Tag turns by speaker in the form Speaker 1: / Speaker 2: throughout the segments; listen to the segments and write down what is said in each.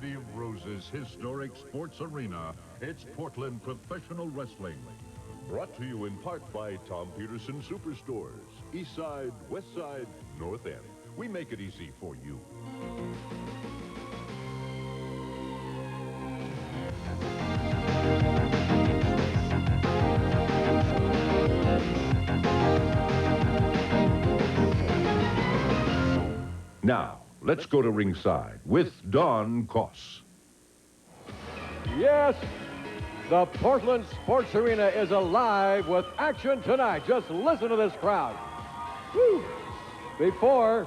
Speaker 1: City of Roses historic sports arena, it's Portland Professional Wrestling. Brought to you in part by Tom Peterson Superstores, East Side, West Side, North End. We make it easy for you. Now, let's go to ringside with Don Koss.
Speaker 2: Yes, the Portland Sports Arena is alive with action tonight. Just listen to this crowd. Woo. Before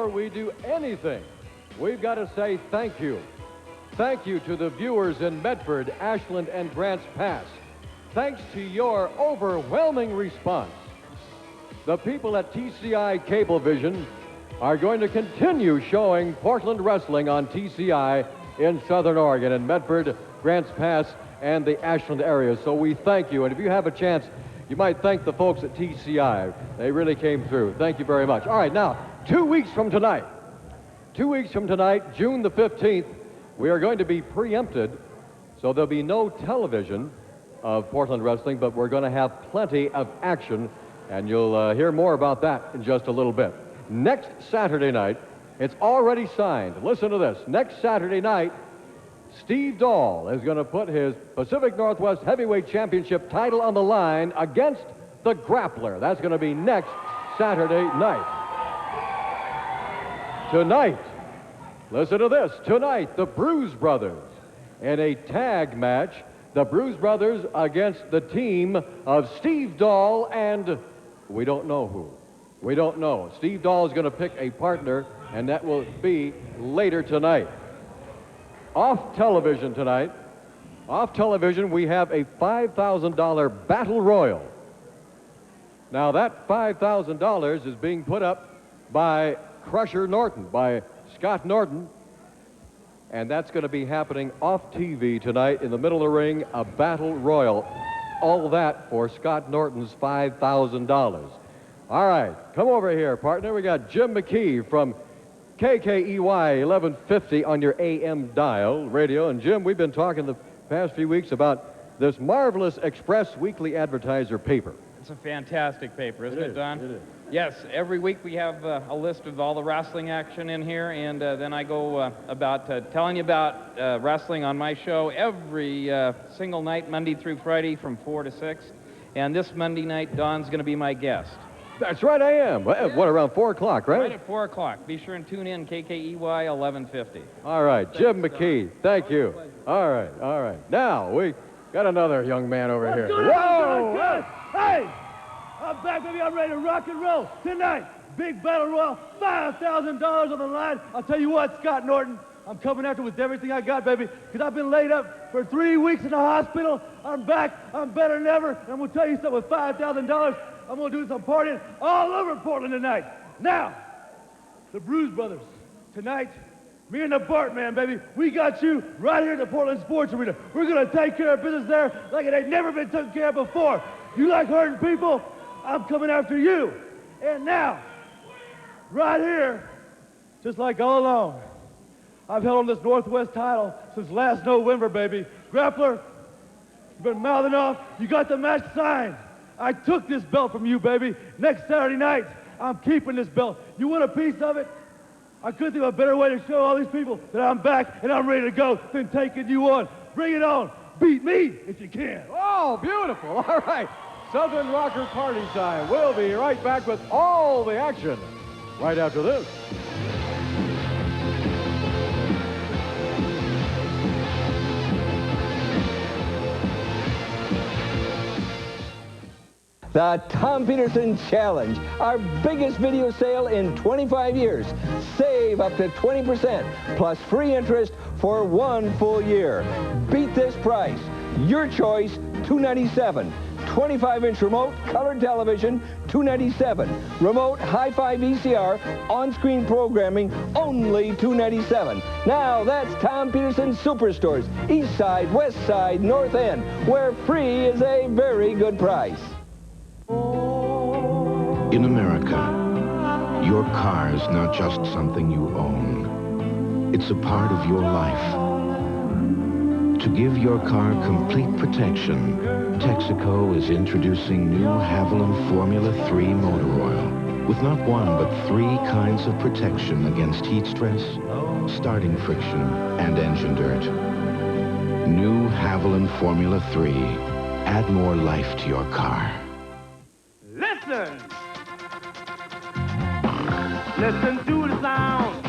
Speaker 2: we do anything, we've got to say thank you. Thank you to the viewers in Medford, Ashland, and Grants Pass. Thanks to your overwhelming response, the people at TCI Cablevision are going to continue showing Portland wrestling on TCI in Southern Oregon, in Medford, Grants Pass, and the Ashland area. So we thank you. And if you have a chance, you might thank the folks at TCI. They really came through. Thank you very much. All right, now, 2 weeks from tonight, June the 15th, we are going to be preempted, so there'll be no television of Portland wrestling, but we're going to have plenty of action, and you'll hear more about that in just a little bit. Next Saturday night, it's already signed. Listen to this. Next Saturday night, Steve Dahl is going to put his Pacific Northwest Heavyweight Championship title on the line against the Grappler. That's going to be next Saturday night. Tonight, listen to this. Tonight, the Bruise Brothers in a tag match. The Bruise Brothers against the team of Steve Dahl and we don't know who. We don't know. Steve Dahl is going to pick a partner, and that will be later tonight. Off television tonight, we have a $5,000 Battle Royal. Now, that $5,000 is being put up by Crusher Norton, by Scott Norton, and that's going to be happening off TV tonight in the middle of the ring, a Battle Royal. All that for Scott Norton's $5,000. All right, come over here, partner. We got Jim McKee from KKEY 1150 on your AM dial radio. And Jim, we've been talking the past few weeks about this marvelous Express Weekly Advertiser paper.
Speaker 3: It's a fantastic paper, isn't it, Don?
Speaker 2: It is.
Speaker 3: Yes, every week we have a list of all the wrestling action in here, and then I go about telling you about wrestling on my show every single night, Monday through Friday from 4 to 6. And this Monday night, Don's going to be my guest.
Speaker 2: That's right, I am. What, around 4 o'clock, right?
Speaker 3: Right at 4 o'clock. Be sure and tune in, KKEY 1150.
Speaker 2: All right, Jim McKee, thank you. All right. Now, we got another young man over here.
Speaker 4: Whoa! Hey! I'm back, baby. I'm ready to rock and roll tonight. Big Battle Royal, $5,000 on the line. I'll tell you what, Scott Norton, I'm coming after with everything I got, baby, because I've been laid up for 3 weeks in the hospital. I'm back. I'm better than ever. And I'm going to tell you something, with $5,000, I'm going to do some partying all over Portland tonight. Now, the Bruise Brothers, tonight, me and the Bartman, baby, we got you right here at the Portland Sports Arena. We're going to take care of business there like it ain't never been taken care of before. You like hurting people? I'm coming after you. And now, right here, just like all along, I've held on this Northwest title since last November, baby. Grappler, you've been mouthing off. You got the match signed. I took this belt from you, baby. Next Saturday night, I'm keeping this belt. You want a piece of it? I couldn't think of a better way to show all these people that I'm back and I'm ready to go than taking you on. Bring it on. Beat me if you can.
Speaker 2: Oh, beautiful. All right. Southern Rocker party time. We'll be right back with all the action right after this.
Speaker 5: The Tom Peterson Challenge, our biggest video sale in 25 years. Save up to 20% plus free interest for 1 full year. Beat this price. Your choice, $297. 25-inch remote, color television, $297. Remote hi-fi VCR, on-screen programming, only $297. Now that's Tom Peterson Superstores, East Side, West Side, North End, where free is a very good price.
Speaker 6: In America, your car is not just something you own. It's a part of your life. To give your car complete protection, Texaco is introducing new Haviland Formula 3 motor oil with not one but 3 kinds of protection against heat stress, starting friction, and engine dirt. New Haviland Formula 3. Add more life to your car.
Speaker 4: Listen! Listen to the sound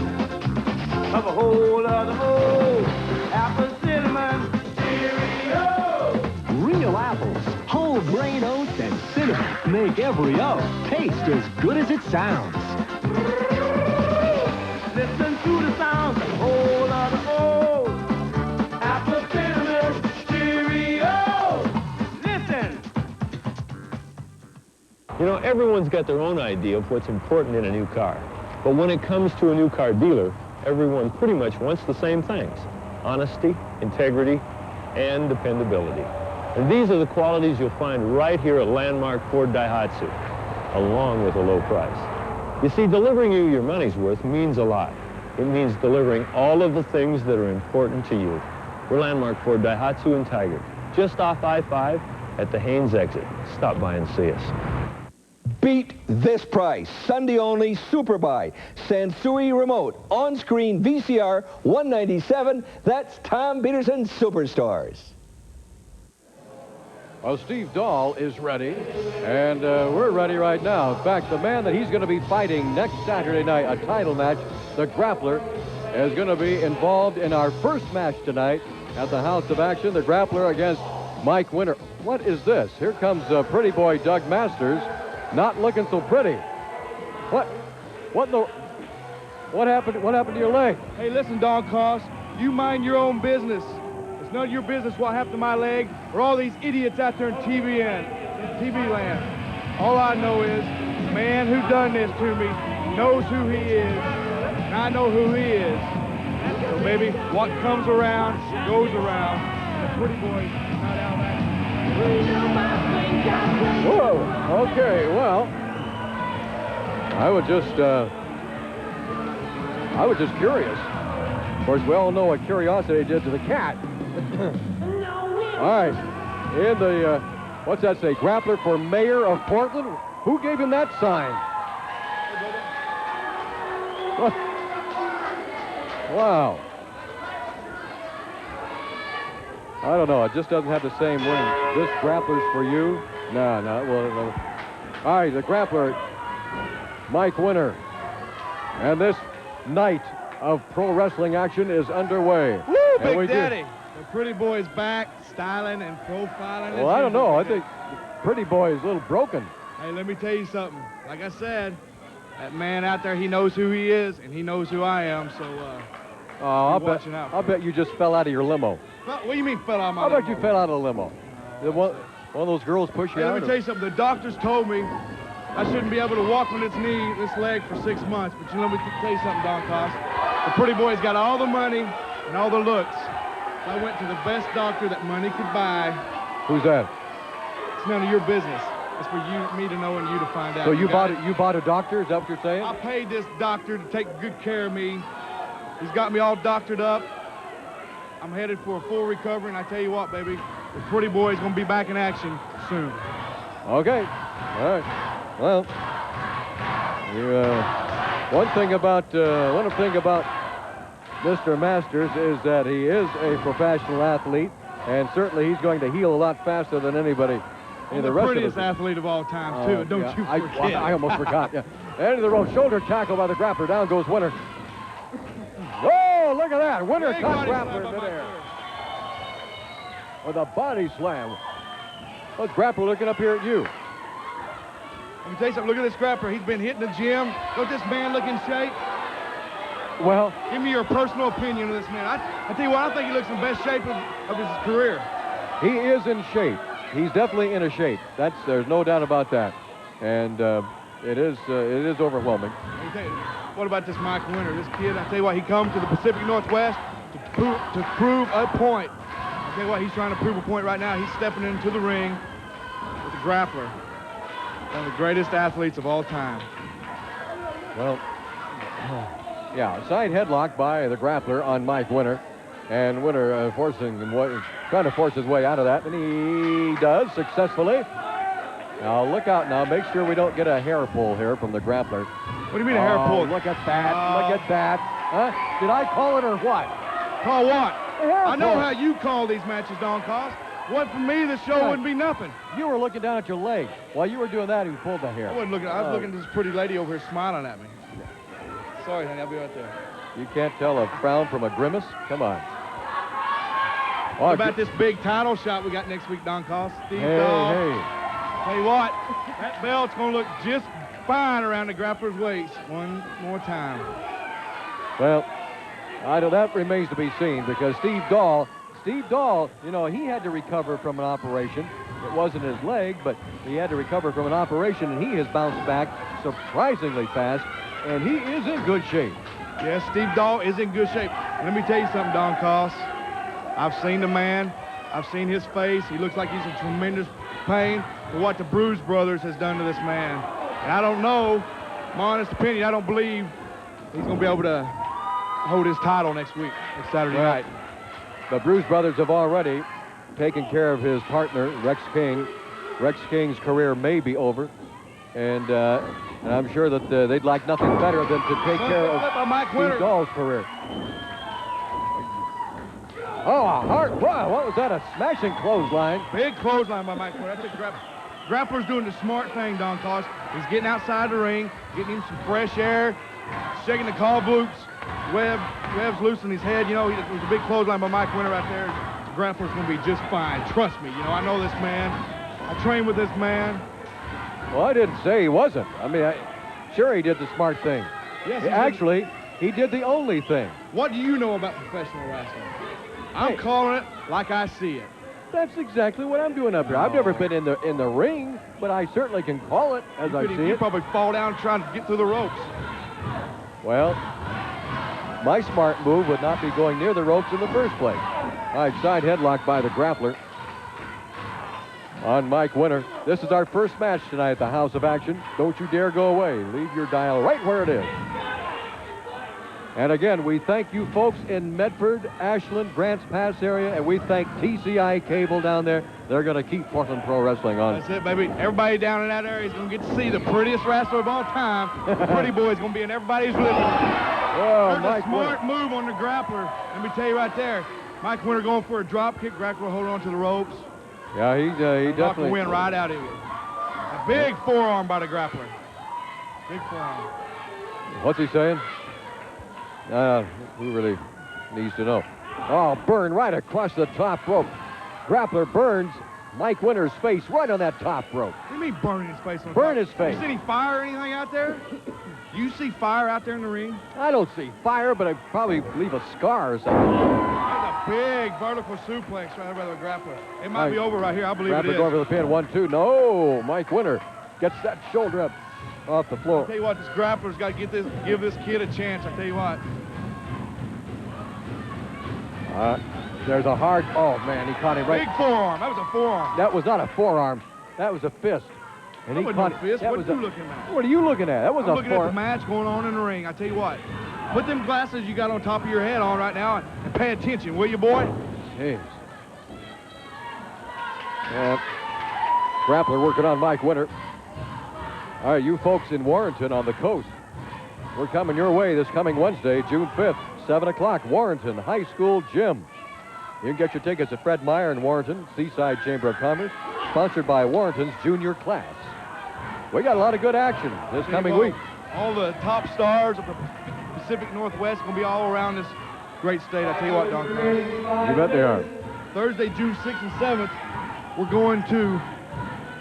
Speaker 4: of a whole other old apple cinnamon Cheerio.
Speaker 7: Real apples, whole grain oats, and cinnamon make every O taste as good as it sounds.
Speaker 4: Listen to the sound of a whole other old apple cinnamon Cheerio. Listen!
Speaker 8: You know, everyone's got their own idea of what's important in a new car. But when it comes to a new car dealer, everyone pretty much wants the same things: honesty, integrity, and dependability. And these are the qualities you'll find right here at Landmark Ford Daihatsu, along with a low price. You see, delivering you your money's worth means a lot. It means delivering all of the things that are important to you. We're Landmark Ford Daihatsu in Tigard, just off I-5 at the Haynes exit. Stop by and see us.
Speaker 5: Beat this price. Sunday only Super Buy. Sansui Remote. On-screen VCR $197. That's Tom Peterson's Superstores.
Speaker 2: Well, Steve Dahl is ready, and we're ready right now. In fact, the man that he's going to be fighting next Saturday night, a title match, the Grappler, is going to be involved in our first match tonight at the House of Action. The Grappler against Mike Winter. What is this? Here comes pretty boy Doug Masters. Not looking so pretty. What happened? What happened to your leg?
Speaker 4: Hey, listen, Don Cost, you mind your own business. It's none of your business what happened to my leg or all these idiots out there in TV land. All I know is the man who done this to me knows who he is, and I know who he is. So, baby, what comes around goes around. The pretty boy not out of action.
Speaker 2: Whoa. Okay. Well, I was just curious. Of course, we all know what curiosity did to the cat. All right. In the what's that say? Grappler for mayor of Portland. Who gave him that sign? What? Wow. I don't know. It just doesn't have the same ring. This Grappler's for you. No. Well, all right, the Grappler, Mike Winter. And this night of pro wrestling action is underway.
Speaker 4: Woo, Big Daddy. The pretty boy's back, styling and profiling.
Speaker 2: Well, I don't know. I think the pretty boy is a little broken.
Speaker 4: Hey, let me tell you something. Like I said, that man out there, he knows who he is, and he knows who I am, so
Speaker 2: I'll bet you just fell out of your limo.
Speaker 4: What do you mean fell out of my limo?
Speaker 2: I bet you fell out of the limo. One of those girls pushed you out?
Speaker 4: Let me tell you something. The doctors told me I shouldn't be able to walk on this leg for 6 months. But let me tell you something, Don Cost. The pretty boy's got all the money and all the looks. So I went to the best doctor that money could buy.
Speaker 2: Who's that?
Speaker 4: It's none of your business. It's for me to know and you to find out.
Speaker 2: So you bought a doctor? Is that what you're saying?
Speaker 4: I paid this doctor to take good care of me. He's got me all doctored up. I'm headed for a full recovery, and I tell you what, baby, the pretty boy's going to be back in action soon.
Speaker 2: Okay. All right. Well, one thing about Mr. Masters is that he is a professional athlete, and certainly he's going to heal a lot faster than anybody in the rest of us.
Speaker 4: The prettiest athlete of all time, too. Don't you forget.
Speaker 2: I almost forgot. Yeah. End of the rope, shoulder tackle by the Grappler. Down goes Winter. Oh, look at that. Winter caught Grappler in midair with a body slam. What's Grappler looking up here at you?
Speaker 4: Let me tell you something. Look at this Grappler. He's been hitting the gym. Don't this man look in shape?
Speaker 2: Well,
Speaker 4: give me your personal opinion of this man. I tell you what, I think he looks in the best shape of his career.
Speaker 2: He is in shape. He's definitely in a shape. There's no doubt about that. And it is overwhelming.
Speaker 4: What about this Mike Winter? This kid, I tell you what, he comes to the Pacific Northwest to prove a point. I tell you what, he's trying to prove a point right now. He's stepping into the ring with the Grappler, one of the greatest athletes of all time.
Speaker 2: Well, Yeah, side headlock by the grappler on Mike Winter. And Winter trying to force his way out of that, and he does successfully. Now look out now. Make sure we don't get a hair pull here from the grappler.
Speaker 4: What do you mean a hair pull?
Speaker 2: Look at that. Look at that. Huh? Did I call it or what?
Speaker 4: Call what?
Speaker 2: A hair
Speaker 4: I know
Speaker 2: pull.
Speaker 4: how you call these matches, Don Cost. What for me, this show wouldn't be nothing.
Speaker 2: You were looking down at your leg. While you were doing that, he pulled the hair.
Speaker 4: I wasn't looking. I was looking at this pretty lady over here smiling at me. Sorry, honey. I'll be right there.
Speaker 2: You can't tell a frown from a grimace? Come on.
Speaker 4: What about this big title shot we got next week, Don Cost? Steve
Speaker 2: Hey,
Speaker 4: Dawg.
Speaker 2: hey.
Speaker 4: Tell you what, that belt's going to look just fine around the grappler's waist. One more time.
Speaker 2: Well, that remains to be seen because Steve Dahl, you know, he had to recover from an operation. It wasn't his leg, but he had to recover from an operation, and he has bounced back surprisingly fast, and he is in good shape.
Speaker 4: Yes, Steve Dahl is in good shape. Let me tell you something, Don Cost. I've seen the man. I've seen his face. He looks like he's in tremendous pain for what the Bruise Brothers has done to this man. And I don't know, my honest opinion, I don't believe he's going to be able to hold his title next week, next Saturday night.
Speaker 2: The Bruise Brothers have already taken care of his partner, Rex King. Rex King's career may be over, and I'm sure that they'd like nothing better than to take care of Steve Dahl's career. Oh, a hard, wow, what was that, a smashing clothesline?
Speaker 4: Big clothesline by Mike Winter. That's a grappler's doing the smart thing, Don Cost. He's getting outside the ring, getting him some fresh air, shaking the calf loops. Webb's loosening his head. You know, it was a big clothesline by Mike Winter right there. The grappler's going to be just fine. Trust me. You know, I know this man. I trained with this man.
Speaker 2: Well, I didn't say he wasn't. I mean, sure he did the smart thing.
Speaker 4: Yes,
Speaker 2: actually, he did the only thing.
Speaker 4: What do you know about professional wrestling? I'm calling it like I see it.
Speaker 2: That's exactly what I'm doing up here. I've never been in the ring, but I certainly can call it as I see it.
Speaker 4: You probably fall down trying to get through the ropes.
Speaker 2: Well, my smart move would not be going near the ropes in the first place. All right, side headlock by the grappler on Mike Winter. This is our first match tonight at the House of Action. Don't you dare go away. Leave your dial right where it is. And again, we thank you folks in Medford, Ashland, Grants Pass area, and we thank TCI Cable down there. They're going to keep Portland Pro Wrestling on.
Speaker 4: That's it, baby. Everybody down in that area is going to get to see the prettiest wrestler of all time. The pretty boy is going to be in everybody's living room.
Speaker 2: Oh,
Speaker 4: There's a smart move on the grappler. Let me tell you right there. Mike Winter going for a drop kick. Grappler holding on to the ropes.
Speaker 2: Yeah, he definitely.
Speaker 4: Win right out of it. A big forearm by the grappler. Big forearm.
Speaker 2: What's he saying? Who really needs to know? Oh, burn right across the top rope. Grappler burns Mike Winter's face right on that top rope.
Speaker 4: What do you mean burning his face?
Speaker 2: Burn his face.
Speaker 4: You see any fire or anything out there? You see fire out there in the ring?
Speaker 2: I don't see fire, but I probably leave a scar or something.
Speaker 4: That's a big vertical suplex right there by the grappler. It might be over right here. I believe it is.
Speaker 2: Grappler go over the pin. 1-2. No, Mike Winter gets that shoulder up off the floor.
Speaker 4: I'll tell you what, this grappler's got to give this kid a chance. I tell you what.
Speaker 2: There's a hard, oh man, he caught him right.
Speaker 4: Big forearm, that was a forearm.
Speaker 2: That was not a forearm, that was a fist. And he caught
Speaker 4: no fist. What are you looking at?
Speaker 2: What are you looking at? That was
Speaker 4: I'm looking at the match going on in the ring. I tell you what, put them glasses you got on top of your head on right now and pay attention, will you, boy?
Speaker 2: Jeez. Yeah. Grappler working on Mike Winter. All right, you folks in Warrenton on the coast, we're coming your way this coming Wednesday, June 5th. 7 o'clock, Warrenton High School Gym. You can get your tickets at Fred Meyer in Warrenton, Seaside Chamber of Commerce, sponsored by Warrenton's junior class. We got a lot of good action this coming week.
Speaker 4: All the top stars of the Pacific Northwest are going to be all around this great state. I tell you what, Don.
Speaker 2: You bet they are.
Speaker 4: Thursday, June 6th and 7th, we're going to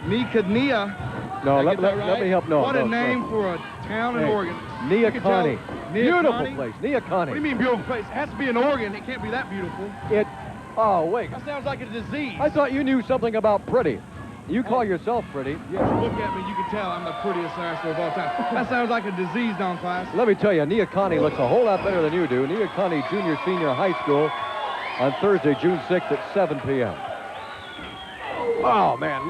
Speaker 4: Nia.
Speaker 2: No, let me help. No,
Speaker 4: what a name for a town in Oregon.
Speaker 2: Neocony. Beautiful place. Neocony.
Speaker 4: What do you mean beautiful place? It has to be in Oregon. It can't be that beautiful.
Speaker 2: Oh, wait.
Speaker 4: That sounds like a disease.
Speaker 2: I thought you knew something about pretty. You call yourself pretty.
Speaker 4: Yes, look at me. You can tell I'm the prettiest wrestler of all time. That sounds like a disease, Don Class.
Speaker 2: Let me tell you, Neocony looks a whole lot better than you do. Neocony Junior Senior High School on Thursday, June 6th at 7 p.m. Oh, man.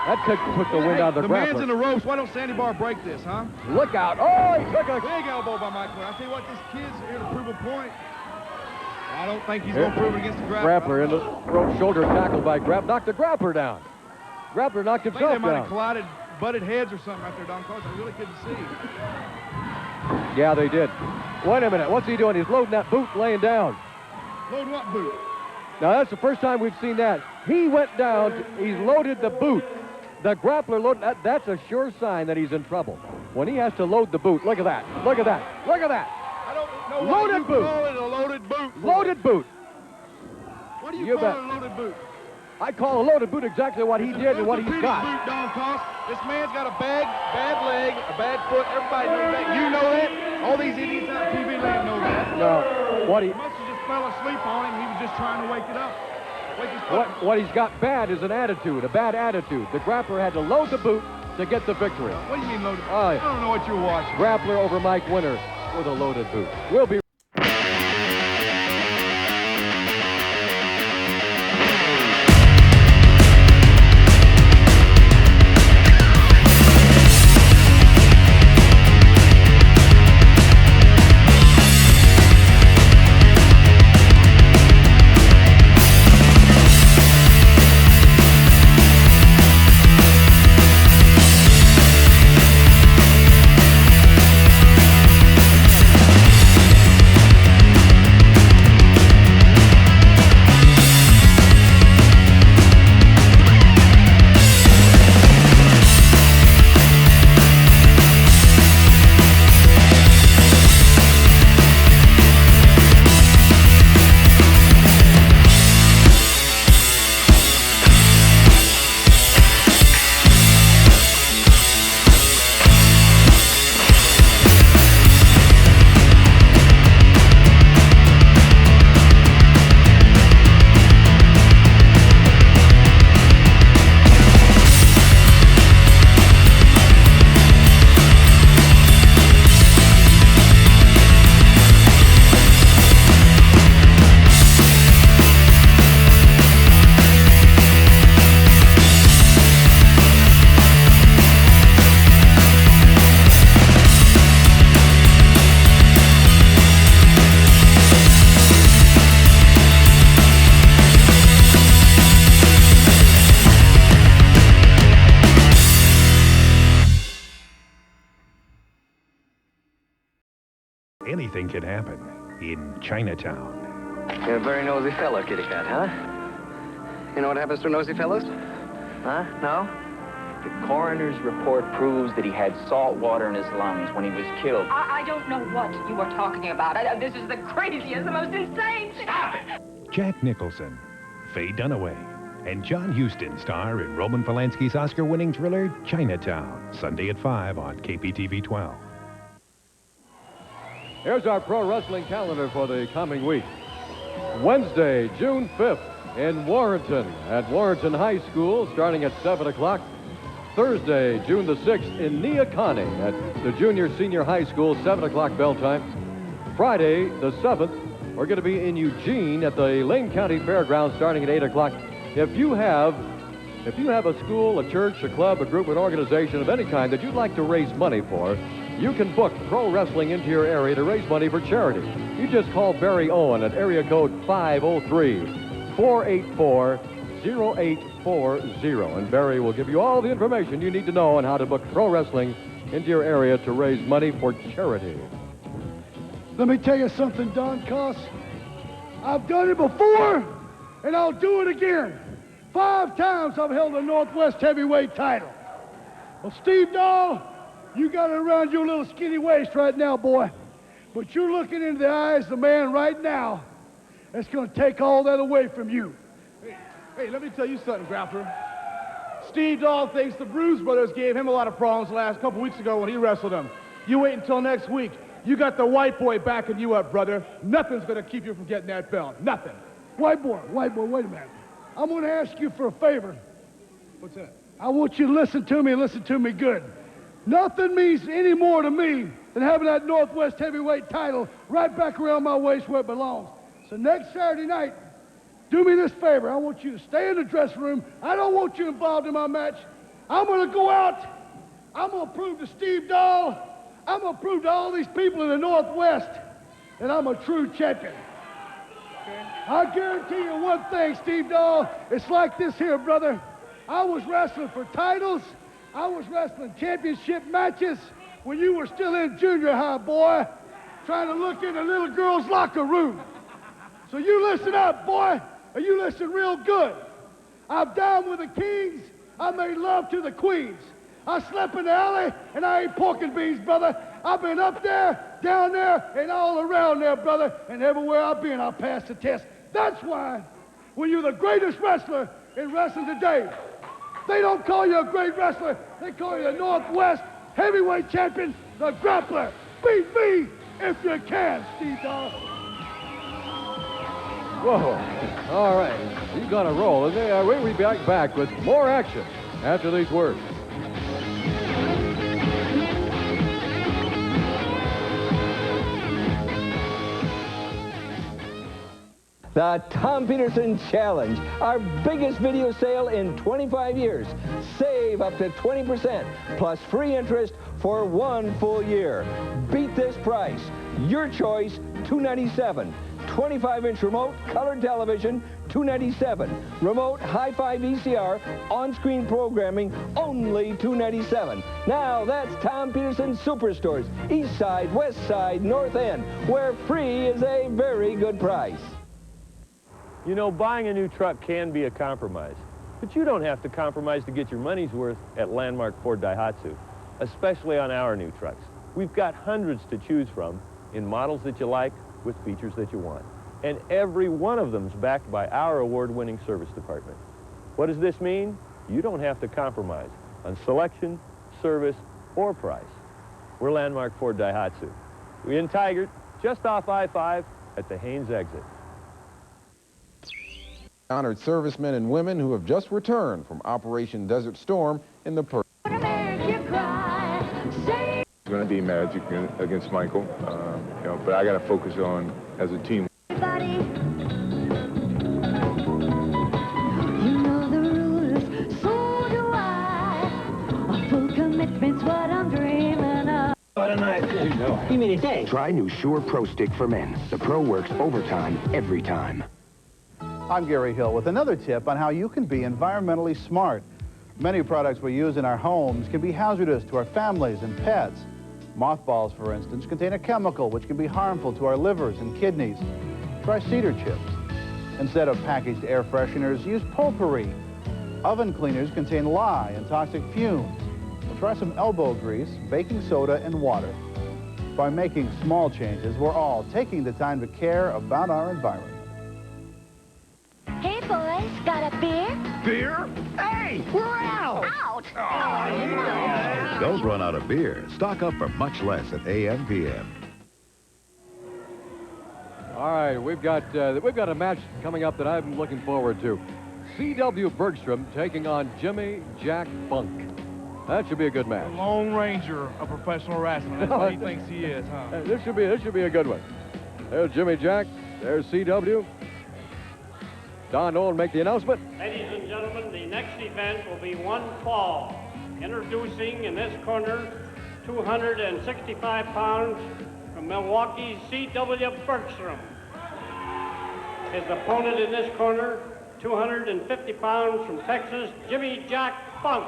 Speaker 2: That took the wind out of the
Speaker 4: The
Speaker 2: grappler.
Speaker 4: man's in the ropes. Why don't Sandy Bar break this, huh?
Speaker 2: Look out. Oh, he took a...
Speaker 4: Big elbow by Mike Quinn. I tell you what, this kid's here to prove a point. I don't think he's going to prove it against the grappler.
Speaker 2: Grappler in the rope, shoulder tackle by knocked the grappler down. Grappler knocked
Speaker 4: I think
Speaker 2: himself
Speaker 4: they might have
Speaker 2: down.
Speaker 4: collided, butted heads or something out there, Don Carlos. I really couldn't see.
Speaker 2: Yeah, they did. Wait a minute. What's he doing? He's loading that boot, laying down.
Speaker 4: Load what boot?
Speaker 2: Now, that's the first time we've seen that. He went down. He's loaded the boot. The grappler loaded. That's a sure sign that he's in trouble. When he has to load the boot. Look at that. Look at that. Look at that.
Speaker 4: I don't know
Speaker 2: Loaded
Speaker 4: what you
Speaker 2: boot.
Speaker 4: call it a loaded boot.
Speaker 2: Loaded boot.
Speaker 4: What do you
Speaker 2: You
Speaker 4: call
Speaker 2: bet.
Speaker 4: it a loaded boot?
Speaker 2: I call a loaded boot exactly what he did and what he's got.
Speaker 4: Boot, Don Cost. This man's got a bad leg, a bad foot. Everybody knows that. You know that. All these idiots on TV land know that.
Speaker 2: No, what he
Speaker 4: He must have just fell asleep on him. He was just trying to wake it up. Wake his foot.
Speaker 2: what he's got bad is an attitude, a bad attitude. The grappler had to load the boot to get the victory.
Speaker 4: What do you mean loaded?
Speaker 2: Oh,
Speaker 4: I don't know what you're watching.
Speaker 2: Grappler over Mike Winter with a loaded boot. We'll be
Speaker 9: Anything can happen in Chinatown.
Speaker 10: You're a very nosy fellow, kitty cat, huh? You know what happens to nosy fellows? Huh? No?
Speaker 11: The coroner's report proves that he had salt water in his lungs when he was killed.
Speaker 12: I don't know what you are talking about. This is the craziest, the most insane thing.
Speaker 11: Stop it!
Speaker 9: Jack Nicholson, Faye Dunaway, and John Huston star in Roman Polanski's Oscar-winning thriller, Chinatown, Sunday at 5 on KPTV 12.
Speaker 2: Here's our pro wrestling calendar for the coming week. Wednesday, June 5th in Warrenton at Warrenton High School, starting at 7 o'clock. Thursday, June the 6th in Neocani at the Junior-Senior High School, 7 o'clock bell time. Friday, the 7th, we're going to be in Eugene at the Lane County Fairgrounds, starting at 8 o'clock. If you have a school, a church, a club, a group, an organization of any kind that you'd like to raise money for, you can book pro wrestling into your area to raise money for charity. You just call Barry Owen at area code 503-484-0840, and Barry will give you all the information you need to know on how to book pro wrestling into your area to raise money for charity.
Speaker 13: Let me tell you something, Don Coss. I've done it before, and I'll do it again. 5 times I've held the Northwest heavyweight title. Well, Steve Dahl, you got it around your little skinny waist right now, boy. But you're looking into the eyes of the man right now that's going to take all that away from you.
Speaker 4: Hey, let me tell you something, Grappler. Steve Dahl thinks the Bruise Brothers gave him a lot of problems the last couple weeks ago when he wrestled them. You wait until next week. You got the white boy backing you up, brother. Nothing's going to keep you from getting that belt. Nothing.
Speaker 13: White boy, wait a minute. I'm going to ask you for a favor.
Speaker 4: What's that?
Speaker 13: I want you to listen to me and listen to me good. Nothing means any more to me than having that Northwest heavyweight title right back around my waist where it belongs. So next Saturday night, do me this favor. I want you to stay in the dressing room. I don't want you involved in my match. I'm going to go out. I'm going to prove to Steve Dahl, I'm going to prove to all these people in the Northwest that I'm a true champion. I guarantee you one thing, Steve Dahl, it's like this here, brother. I was wrestling for titles. I was wrestling championship matches when you were still in junior high, boy, trying to look in a little girl's locker room. So you listen up, boy, and you listen real good. I've dined with the kings. I made love to the queens. I slept in the alley, and I ate pork and beans, brother. I've been up there, down there, and all around there, brother. And everywhere I've been, I passed the test. That's why, when you're the greatest wrestler in wrestling today, they don't call you a great wrestler. They call you the Northwest heavyweight champion, the grappler. Beat me if you can, Steve Dahl.
Speaker 2: Whoa. All right. He's on a roll. And we'll be back with more action after these words.
Speaker 5: The Tom Peterson Challenge, our biggest video sale in 25 years. Save up to 20% plus free interest for 1 full year. Beat this price. Your choice, $297. 25-inch remote, color television, $297. Remote hi-fi VCR, on-screen programming, only $297. Now that's Tom Peterson Superstores, East Side, West Side, North End, where free is a very good price.
Speaker 8: You know, buying a new truck can be a compromise, but you don't have to compromise to get your money's worth at Landmark Ford Daihatsu, especially on our new trucks. We've got hundreds to choose from in models that you like with features that you want. And every one of them's backed by our award-winning service department. What does this mean? You don't have to compromise on selection, service, or price. We're Landmark Ford Daihatsu. We're in Tigard, just off I-5 at the Haynes exit.
Speaker 14: Honored servicemen and women who have just returned from Operation Desert Storm in the Persian.
Speaker 15: It's going to be magic against Michael, you know, but I got to focus on as a team.
Speaker 16: You know the rules, so do I. A full commitment's what I'm dreaming of.
Speaker 17: What a night. There you go. You mean a day? Try new Sure Pro Stick for men. The Pro works overtime every time.
Speaker 18: I'm Gary Hill with another tip on how you can be environmentally smart. Many products we use in our homes can be hazardous to our families and pets. Mothballs, for instance, contain a chemical which can be harmful to our livers and kidneys. Try cedar chips. Instead of packaged air fresheners, use potpourri. Oven cleaners contain lye and toxic fumes. We'll try some elbow grease, baking soda, and water. By making small changes, we're all taking the time to care about our environment.
Speaker 16: Hey, boys, got a beer?
Speaker 19: Beer? Hey, we're out!
Speaker 16: Out?
Speaker 19: Oh, yeah.
Speaker 20: Don't run out of beer. Stock up for much less at AM/PM.
Speaker 2: All right, we've got a match coming up that I'm looking forward to. C.W. Bergstrom taking on Jimmy Jack Funk. That should be a good match.
Speaker 4: The Lone Ranger of professional wrestling. That's what he thinks he is, huh?
Speaker 2: This should be a good one. There's Jimmy Jack. There's C.W. Don Nolan make the announcement.
Speaker 21: Ladies and gentlemen, the next event will be one fall. Introducing in this corner, 265 pounds from Milwaukee's C.W. Bergstrom. His opponent in this corner, 250 pounds from Texas, Jimmy Jack Funk.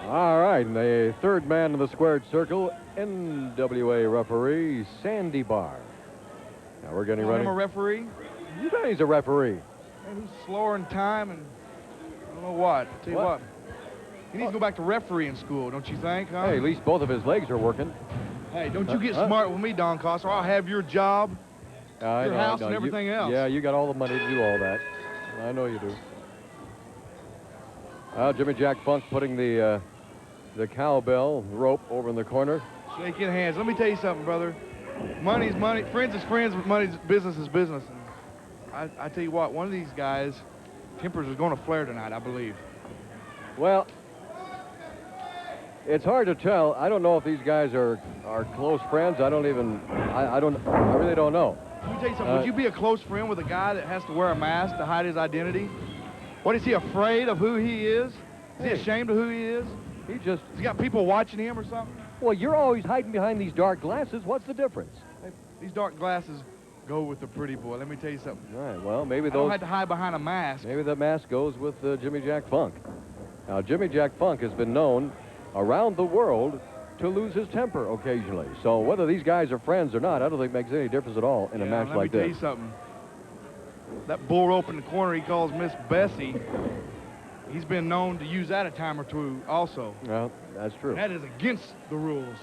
Speaker 2: All right, and the third man in the squared circle, NWA referee Sandy Barr. Now we're getting ready.
Speaker 4: I'm a referee?
Speaker 2: You bet he's a referee.
Speaker 4: And he's slower in time, and I don't know what. Tell you what. He needs to go back to refereeing school, don't you think, huh?
Speaker 2: Hey, at least both of his legs are working.
Speaker 4: Hey, don't you get smart with me, Don Costa, or I'll have your job, your house, and everything else.
Speaker 2: Yeah, you got all the money to do all that. I know you do. Jimmy Jack Funk putting the cowbell rope over in the corner.
Speaker 4: Shaking hands. Let me tell you something, brother. Money's money. Friends is friends, but money's business is business. And I tell you what, one of these guys, tempers is going to flare tonight, I believe.
Speaker 2: Well, it's hard to tell. I don't know if these guys are close friends. I really don't know.
Speaker 4: Let me tell you something. Would you be a close friend with a guy that has to wear a mask to hide his identity? What, is he afraid of who he is? Is he ashamed of who he is? He's got people watching him or something?
Speaker 2: Well, you're always hiding behind these dark glasses. What's the difference?
Speaker 4: These dark glasses go with the pretty boy. Let me tell you something.
Speaker 2: All right, well, maybe
Speaker 4: I
Speaker 2: those...
Speaker 4: don't have to hide behind a mask.
Speaker 2: Maybe the mask goes with Jimmy Jack Funk. Now, Jimmy Jack Funk has been known around the world to lose his temper occasionally. So whether these guys are friends or not, I don't think it makes any difference at all in a match like this.
Speaker 4: Let me tell you something. That bull rope in the corner he calls Miss Bessie, he's been known to use that a time or two also.
Speaker 2: Well, that's true.
Speaker 4: That is against the rules.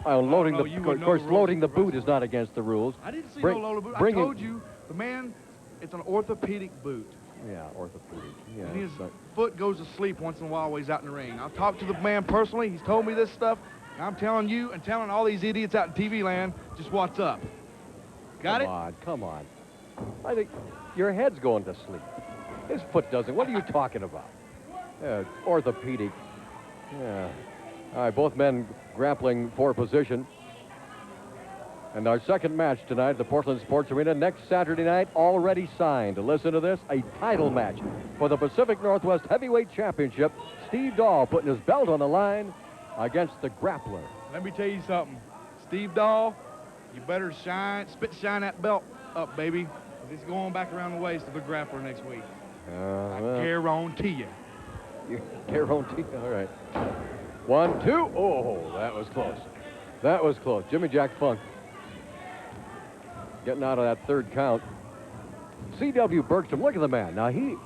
Speaker 2: Loading loading the boot is not against the rules.
Speaker 4: I didn't see no loading boot. I told you, the man, it's an orthopedic boot.
Speaker 2: Yeah, orthopedic. Yeah,
Speaker 4: and his foot goes to sleep once in a while while he's out in the ring. I've talked to the man personally. He's told me this stuff. And I'm telling you and telling all these idiots out in TV land just what's up. Got it?
Speaker 2: Come on, come on. I think your head's going to sleep. His foot doesn't. What are you talking about? Orthopedic. Yeah. All right, both men grappling for position. And our second match tonight at the Portland Sports Arena next Saturday night, already signed. Listen to this, a title match for the Pacific Northwest Heavyweight Championship. Steve Dahl putting his belt on the line against the grappler.
Speaker 4: Let me tell you something. Steve Dahl, you better shine that belt up, baby. It's going back around the waist of the grappler next week. I guarantee you.
Speaker 2: You guarantee? All right. 1, 2. Oh, that was close. That was close. Jimmy Jack Funk getting out of that third count. C.W. Bergstrom, look at the man. Now, he's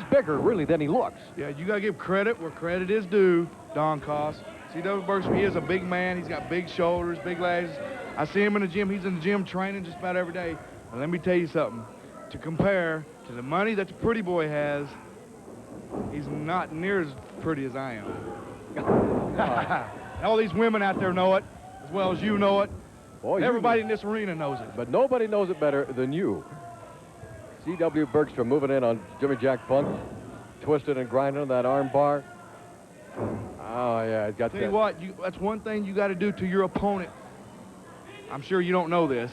Speaker 2: bigger, really, than he looks.
Speaker 4: Yeah, you got to give credit where credit is due, Don Koss. C.W. Bergstrom, he is a big man. He's got big shoulders, big legs. I see him in the gym. He's in the gym training just about every day. And let me tell you something. To compare to the money that the pretty boy has, he's not near as pretty as I am. All these women out there know it, as well as you know it. Boy, everybody in this arena knows it.
Speaker 2: But nobody knows it better than you. C.W. Bergstrom moving in on Jimmy Jack Funk, twisted and grinding on that arm bar. Oh, yeah, it got that.
Speaker 4: Tell you what, that's one thing you got to do to your opponent. I'm sure you don't know this,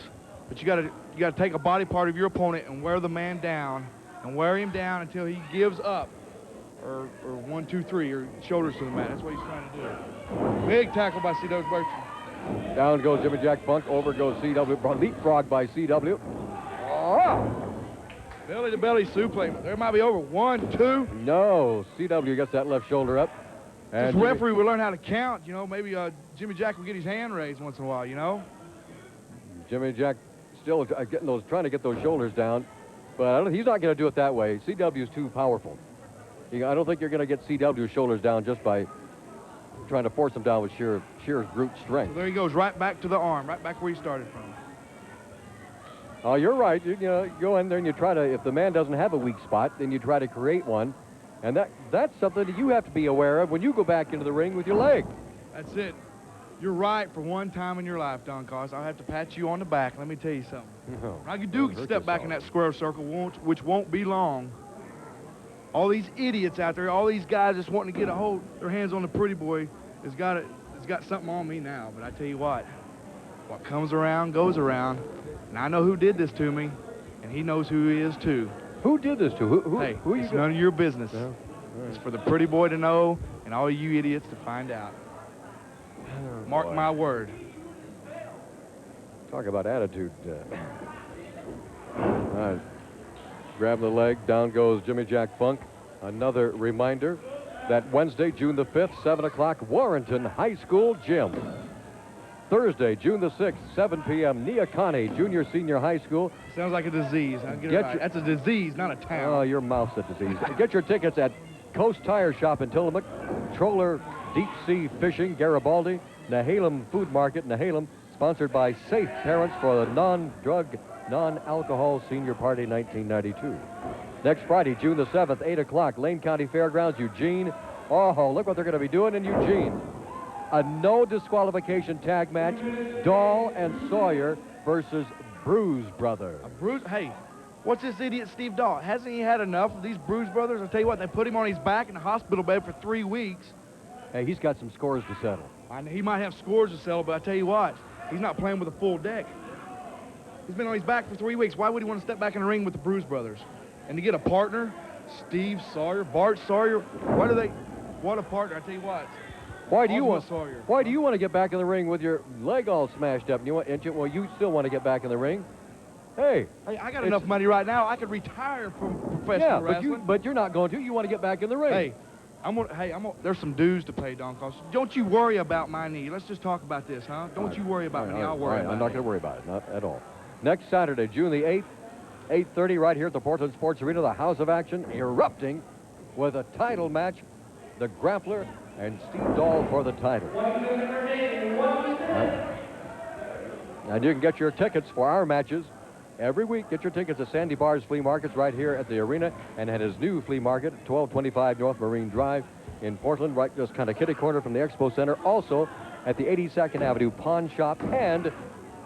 Speaker 4: but you got to take a body part of your opponent and wear the man down, and wear him down until he gives up, or 1, 2, 3, or shoulders to the mat. That's what he's trying to do. Big tackle by C.W. Bergstrom.
Speaker 2: Down goes Jimmy Jack Funk. Over goes C.W. Leapfrog by C.W. Oh!
Speaker 4: Belly to belly suplex. There might be over. 1, 2.
Speaker 2: No. C.W. gets that left shoulder up.
Speaker 4: And this referee will learn how to count. You know, maybe Jimmy Jack will get his hand raised once in a while, you know?
Speaker 2: Jimmy Jack still trying to get those shoulders down. But he's not going to do it that way. C.W. is too powerful. I don't think you're going to get C.W.'s shoulders down just by trying to force him down with sheer brute strength.
Speaker 4: So there he goes, right back to the arm, right back where he started from.
Speaker 2: Oh, you're right. You go in there and you try to, if the man doesn't have a weak spot, then you try to create one. And that's something that you have to be aware of when you go back into the ring with your leg.
Speaker 4: That's it. You're right for one time in your life, Don Koss. I'll have to pat you on the back. Let me tell you something.
Speaker 2: No,
Speaker 4: I do step back in that square circle, which won't be long. All these idiots out there, all these guys just wanting to get their hands on the pretty boy, has got something on me now. But I tell you what comes around goes around, and I know who did this to me, and he knows who he is too.
Speaker 2: Who did this to? Who
Speaker 4: it's none of your business. Yeah. Right. It's for the pretty boy to know, and all you idiots to find out. Oh, Mark my word.
Speaker 2: Talk about attitude. All right. Grab the leg. Down goes Jimmy Jack Funk. Another reminder that Wednesday, June the 5th, 7 o'clock, Warrenton High School Gym. Thursday, June the 6th, 7 p.m., Neocani Junior Senior High School.
Speaker 4: Sounds like a disease. That's a disease, not a town.
Speaker 2: Oh, your mouth's a disease. Get your tickets at Coast Tire Shop in Tillamook, Troller Deep Sea Fishing, Garibaldi, Nehalem Food Market, Nehalem, sponsored by Safe Parents for the Non-Drug, Non-Alcohol Senior Party 1992. Next Friday, June the 7th, 8 o'clock, Lane County Fairgrounds, Eugene. Oh, look what they're going to be doing in Eugene. A no disqualification tag match, Dahl and Sawyer versus Bruise Brothers.
Speaker 4: Hey, what's this idiot Steve Dahl? Hasn't he had enough of these Bruise Brothers? I'll tell you what, they put him on his back in the hospital bed for 3 weeks.
Speaker 2: Hey, he's got some scores to settle.
Speaker 4: He might have scores to settle, but I tell you what, he's not playing with a full deck. He's been on his back for 3 weeks. Why would he want to step back in the ring with the Bruise Brothers? and to get a partner, Steve Sawyer, Bart Sawyer, what a partner, I tell you what.
Speaker 2: Why do you
Speaker 4: Sawyer.
Speaker 2: Why do you want to get back in the ring with your leg all smashed up? Well, you still want to get back in the ring? Hey,
Speaker 4: I got enough money right now. I could retire from professional wrestling.
Speaker 2: But you're not going to. You want to get back in the ring.
Speaker 4: Hey, there's some dues to pay, Don Cost. Don't you worry about my knee. Let's just talk about this, huh? Don't you worry about me. I'll worry about it.
Speaker 2: I'm not going to worry about it, not at all. Next Saturday, June the 8th, 8:30, right here at the Portland Sports Arena, the House of Action, erupting with a title match, the Grappler and Steve Dahl for the title. And you can get your tickets for our matches every week. Get your tickets at Sandy Barr's Flea Markets right here at the arena, and at his new flea market, 1225 North Marine Drive in Portland, right just kind of kitty corner from the Expo Center. Also at the 82nd Avenue Pawn Shop, and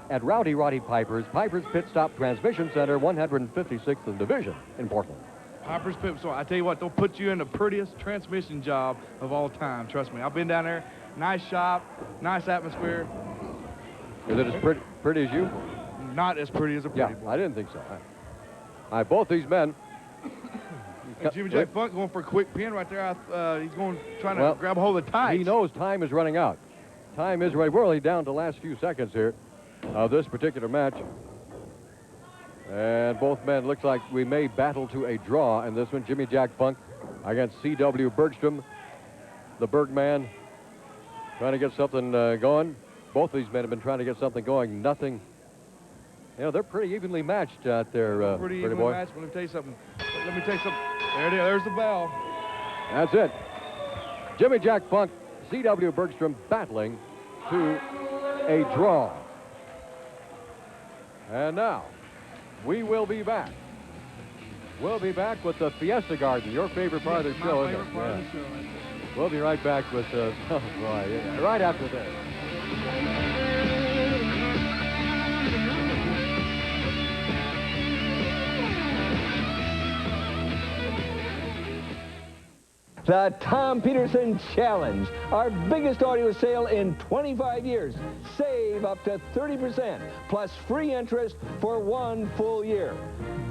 Speaker 2: at Rowdy Roddy Piper's Pit Stop Transmission Center, 156th and Division in Portland.
Speaker 4: Piper's Pit Stop. I tell you what, they'll put you in the prettiest transmission job of all time. Trust me. I've been down there. Nice shop, nice atmosphere.
Speaker 2: Is it as pretty as you?
Speaker 4: Not as pretty as a pretty boy.
Speaker 2: I didn't think so. Both these men.
Speaker 4: Jimmy Jack Funk going for a quick pin right there. He's trying to grab a hold of the tights.
Speaker 2: He knows time is running out. Time is running. We're only down to the last few seconds here of this particular match. And both men looks like we may battle to a draw in this one. Jimmy Jack Funk against C.W. Bergstrom, the Bergman, trying to get something going. Both of these men have been trying to get something going. Nothing. You know, they're pretty evenly matched out there,
Speaker 4: pretty evenly matched. Let me tell you something. There it is. There's the bell.
Speaker 2: That's it. Jimmy Jack Funk, C.W. Bergstrom battling to a draw. And now, we will be back. We'll be back with the Fiesta Garden, your favorite part of the show, isn't it?
Speaker 4: Part of the show.
Speaker 2: We'll be right back with, right after this.
Speaker 5: The Tom Peterson Challenge, our biggest audio sale in 25 years. Save up to 30% plus free interest for 1 full year.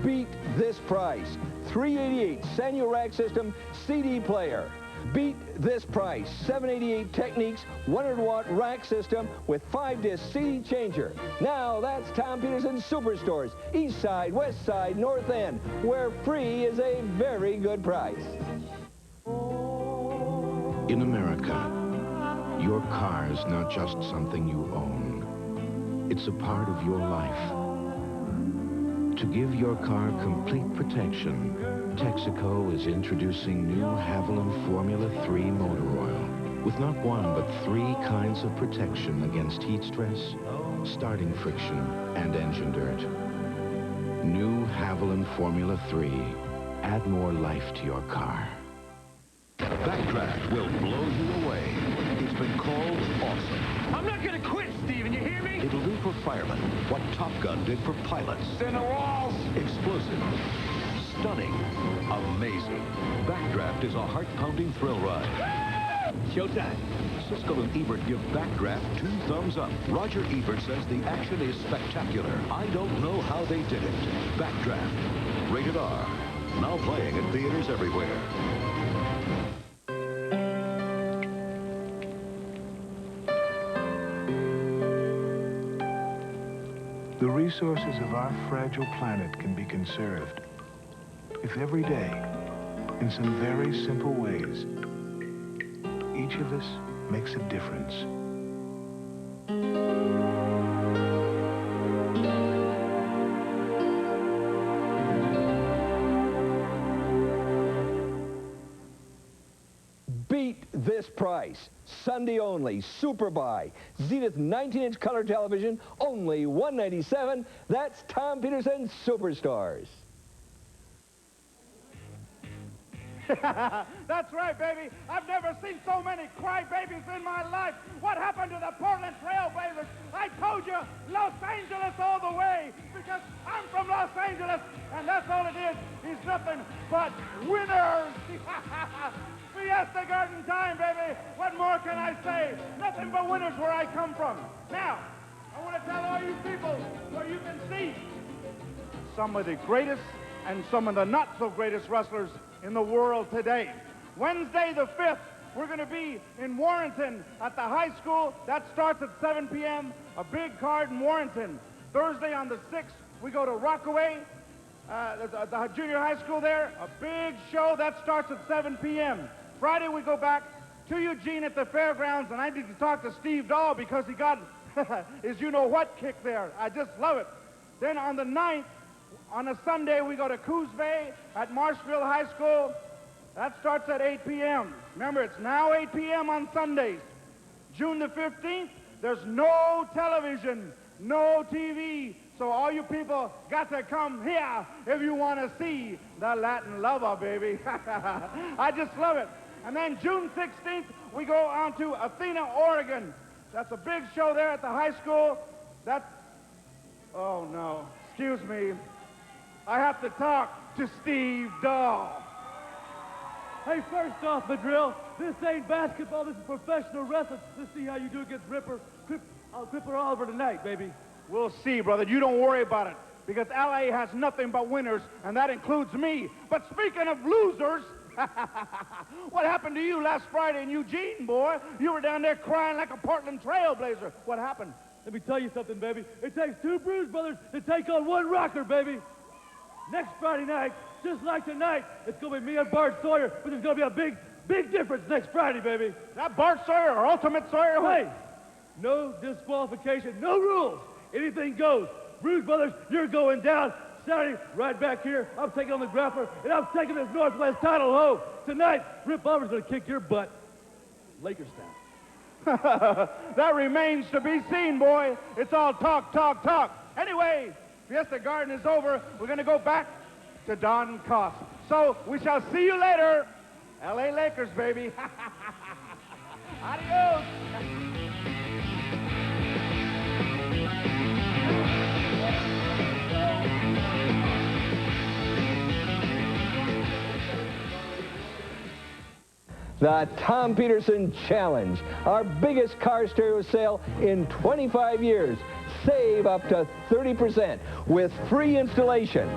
Speaker 5: Beat this price. $388 Sanyo rack system CD player. Beat this price. $788 Techniques 100-watt rack system with 5-disc CD changer. Now that's Tom Peterson Superstores, East Side, West Side, North End, where free is a very good price.
Speaker 6: In America, your car is not just something you own. It's a part of your life. To give your car complete protection, Texaco is introducing new Haviland Formula 3 motor oil with not one but 3 kinds of protection against heat stress, starting friction, and engine dirt. New Haviland Formula 3. Add more life to your car.
Speaker 20: Backdraft will blow you away. It's been called awesome.
Speaker 19: I'm not gonna quit, Steven, you hear me?
Speaker 20: It'll do for firemen what Top Gun did for pilots.
Speaker 19: In the walls!
Speaker 20: Explosive. Stunning. Amazing. Backdraft is a heart-pounding thrill ride.
Speaker 19: Showtime.
Speaker 20: Siskel and Ebert give Backdraft 2 thumbs up. Roger Ebert says the action is spectacular. I don't know how they did it. Backdraft. Rated R. Now playing at theaters everywhere.
Speaker 1: The resources of our fragile planet can be conserved if every day, in some very simple ways, each of us makes a difference.
Speaker 5: Beat this price. Sunday only. Super Buy. Zenith 19-inch color television, only $197. That's Tom Peterson Superstores.
Speaker 22: That's right, baby. I've never seen so many crybabies in my life. What happened to the Portland Trailblazers? I told you, Los Angeles all the way, because I'm from Los Angeles, and that's all it is. He's nothing but winners. Fiesta Garden time, baby. What more can I say? Nothing but winners where I come from. Now, I want to tell all you people so you can see some of the greatest and some of the not-so-greatest wrestlers in the world today. Wednesday the 5th, we're going to be in Warrenton at the high school. That starts at 7 p.m., a big card in Warrenton. Thursday on the 6th, we go to Rockaway, the junior high school there, a big show. That starts at 7 p.m. Friday, we go back to Eugene at the fairgrounds, and I need to talk to Steve Dahl because he got his you-know-what kick there. I just love it. Then on the 9th, on a Sunday, we go to Coos Bay at Marshville High School. That starts at 8 p.m. Remember, it's now 8 p.m. on Sundays. June the 15th, there's no television, no TV, so all you people got to come here if you want to see the Latin Lover, baby. I just love it. And then June 16th, we go on to Athena, Oregon. That's a big show there at the high school. Oh no, excuse me. I have to talk to Steve Dahl.
Speaker 4: Hey, first off, McGrill, this ain't basketball, this is professional wrestling. Let's see how you do against Cripper Oliver tonight, baby.
Speaker 22: We'll see, brother. You don't worry about it, because L.A. has nothing but winners, and that includes me. But speaking of losers, what happened to you last Friday in Eugene, boy? You were down there crying like a Portland trailblazer. What happened?
Speaker 4: Let me tell you something, baby. It takes two Bruise Brothers to take on one rocker, baby. Next Friday night, just like tonight, it's going to be me and Bart Sawyer, but there's going to be a big difference next Friday, baby.
Speaker 22: That Bart Sawyer or Ultimate Sawyer?
Speaker 4: Hey, no disqualification, no rules. Anything goes. Bruise Brothers, you're going down. Saturday, right back here, I'm taking on the grappler, and I'm taking this Northwest title home. Tonight, Rip Oliver's going to kick your butt. Lakers style.
Speaker 22: That remains to be seen, boy. It's all talk, talk, talk. Anyway, Fiesta Garden is over. We're going to go back to Don Cost. So we shall see you later. L.A. Lakers, baby. Adios.
Speaker 5: The Tom Peterson Challenge, our biggest car stereo sale in 25 years. Save up to 30% with free installation.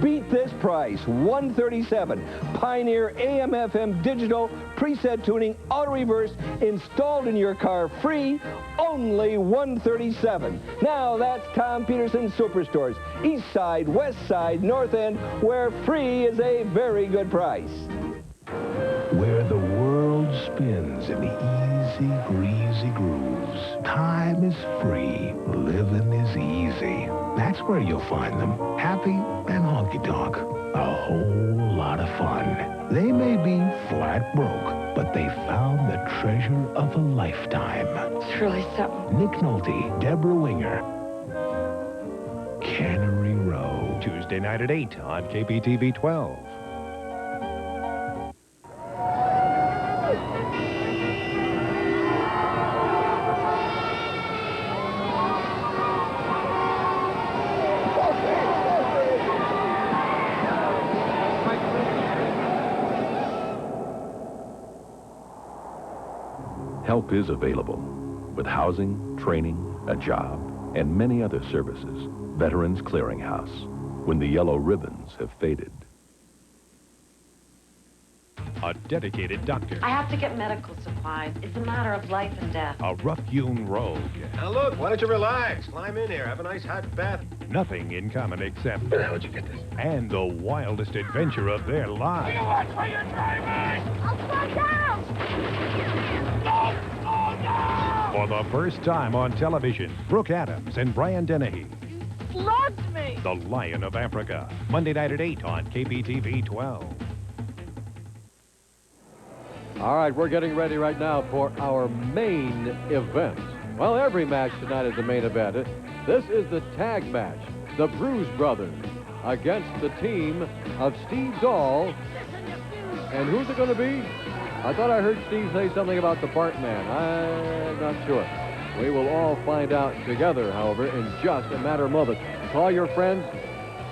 Speaker 5: Beat this price, $137. Pioneer AM/FM digital preset tuning auto reverse installed in your car free, only $137. Now that's Tom Peterson Superstores, East Side, West Side, North End, where free is a very good price.
Speaker 1: Where the world spins in easy, breezy grooves. Time is free. Living is easy. That's where you'll find them. Happy and honky-tonk. A whole lot of fun. They may be flat broke, but they found the treasure of a lifetime.
Speaker 12: It's really something.
Speaker 1: Nick Nolte, Deborah Winger. Cannery Row.
Speaker 9: Tuesday night at 8 on KPTV 12.
Speaker 3: Help is available with housing, training, a job, and many other services. Veterans Clearinghouse, when the yellow ribbons have faded.
Speaker 9: A dedicated doctor.
Speaker 7: I have to get medical supplies. It's a matter of life and death.
Speaker 9: A rough-hewn rogue.
Speaker 23: Now look, why don't you relax? Climb in here, have a nice hot bath.
Speaker 9: Nothing in common except...
Speaker 23: Where the hell did you get this?
Speaker 9: And the wildest adventure of their lives.
Speaker 19: You watch where you're driving! I'll slow down! Slow down!
Speaker 9: For the first time on television, Brooke Adams and Brian Dennehy.
Speaker 19: Slugged me!
Speaker 9: The Lion of Africa. Monday night at 8 on KPTV 12.
Speaker 2: All right, we're getting ready right now for our main event. Well, every match tonight is the main event. This is the tag match. The Bruise Brothers against the team of Steve Dahl. And who's it going to be? I thought I heard Steve say something about the Bartman. I'm not sure. We will all find out together, however, in just a matter of moments. Call your friends.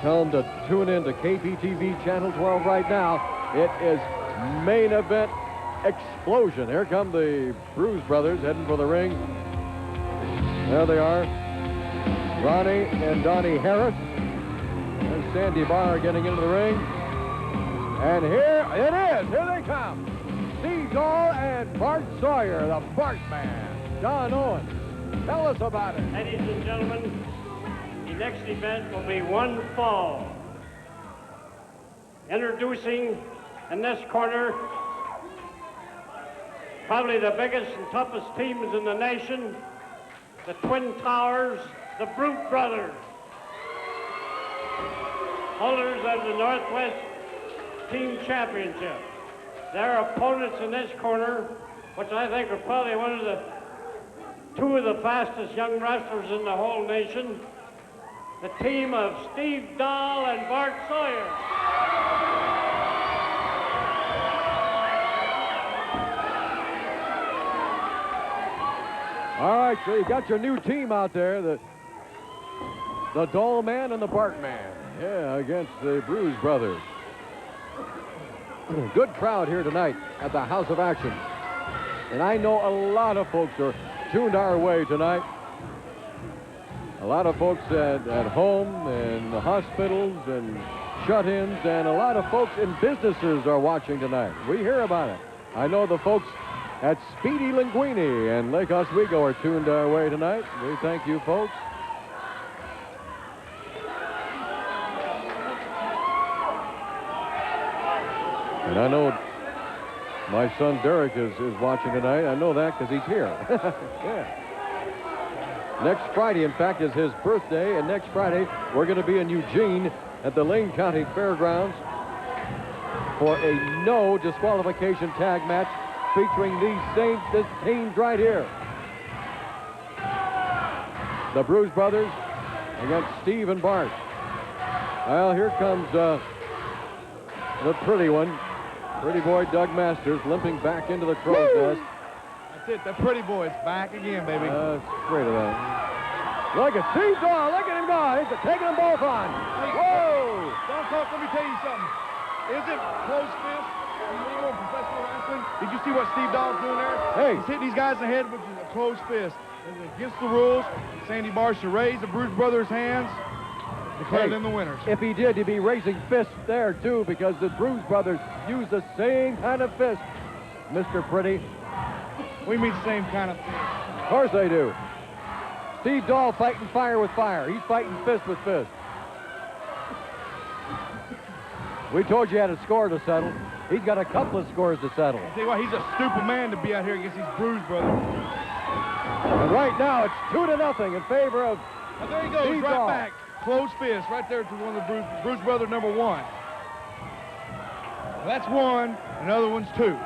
Speaker 2: Tell them to tune in to KPTV Channel 12 right now. It is main event explosion. Here come the Bruise Brothers heading for the ring. There they are. Ronnie and Donnie Harris. There's Sandy Barr getting into the ring. And here it is. Here they come. Steve Dahl and Bart Sawyer, the Bartman. John Owen, tell us about it.
Speaker 21: Ladies and gentlemen, the next event will be one fall. Introducing in this corner, probably the biggest and toughest teams in the nation, the Twin Towers, the Brute Brothers, holders of the Northwest Team Championship. Their opponents in this corner, which I think are probably two of the fastest young wrestlers in the whole nation, the team of Steve Dahl and Bart Sawyer.
Speaker 2: All right, so you got your new team out there, the Dahl Man and the Bart Man. Yeah, against the Bruise Brothers. Good crowd here tonight at the House of Action. And I know a lot of folks are tuned our way tonight. A lot of folks at home and the hospitals and shut-ins, and a lot of folks in businesses are watching tonight. We hear about it. I know the folks at Speedy Linguini and Lake Oswego are tuned our way tonight. We thank you, folks. And I know my son Derek is watching tonight. I know that because he's here. Yeah. Next Friday, in fact, is his birthday, and next Friday we're going to be in Eugene at the Lane County Fairgrounds for a no disqualification tag match featuring these teams right here. The Bruise Brothers against Steve and Bart. Well, here comes the pretty one. Pretty boy Doug Masters limping back into the crow's nest.
Speaker 4: That's it. The pretty boy's back again, baby.
Speaker 2: Straight of that. Look at Steve Dahl. Look at him go. He's taking them both on. Whoa!
Speaker 4: Don't talk. Let me tell you something. Is it closed fist? In professional wrestling? Did you see what Steve Dahl's doing there?
Speaker 2: Hey.
Speaker 4: He's hitting these guys in the head with a closed fist. It's against the rules. Sandy Barr should raise the Bruise Brothers' hands. Declare them the winners.
Speaker 2: If he did, he'd be raising fists there, too, because the Bruise Brothers use the same kind of fist, Mr. Pretty.
Speaker 4: We mean the same kind of fist.
Speaker 2: Of course they do. Steve Dahl fighting fire with fire. He's fighting fist with fist. We told you he had a score to settle. He's got a couple of scores to settle.
Speaker 4: I tell you what, he's a stupid man to be out here against these Bruise Brothers.
Speaker 2: And right now, it's 2-0 in favor of
Speaker 4: Now there he goes,
Speaker 2: Steve
Speaker 4: right
Speaker 2: Dahl.
Speaker 4: back. Closed fist right there to one of the Bruise Brothers, number one. Well, that's one, and the other one's two.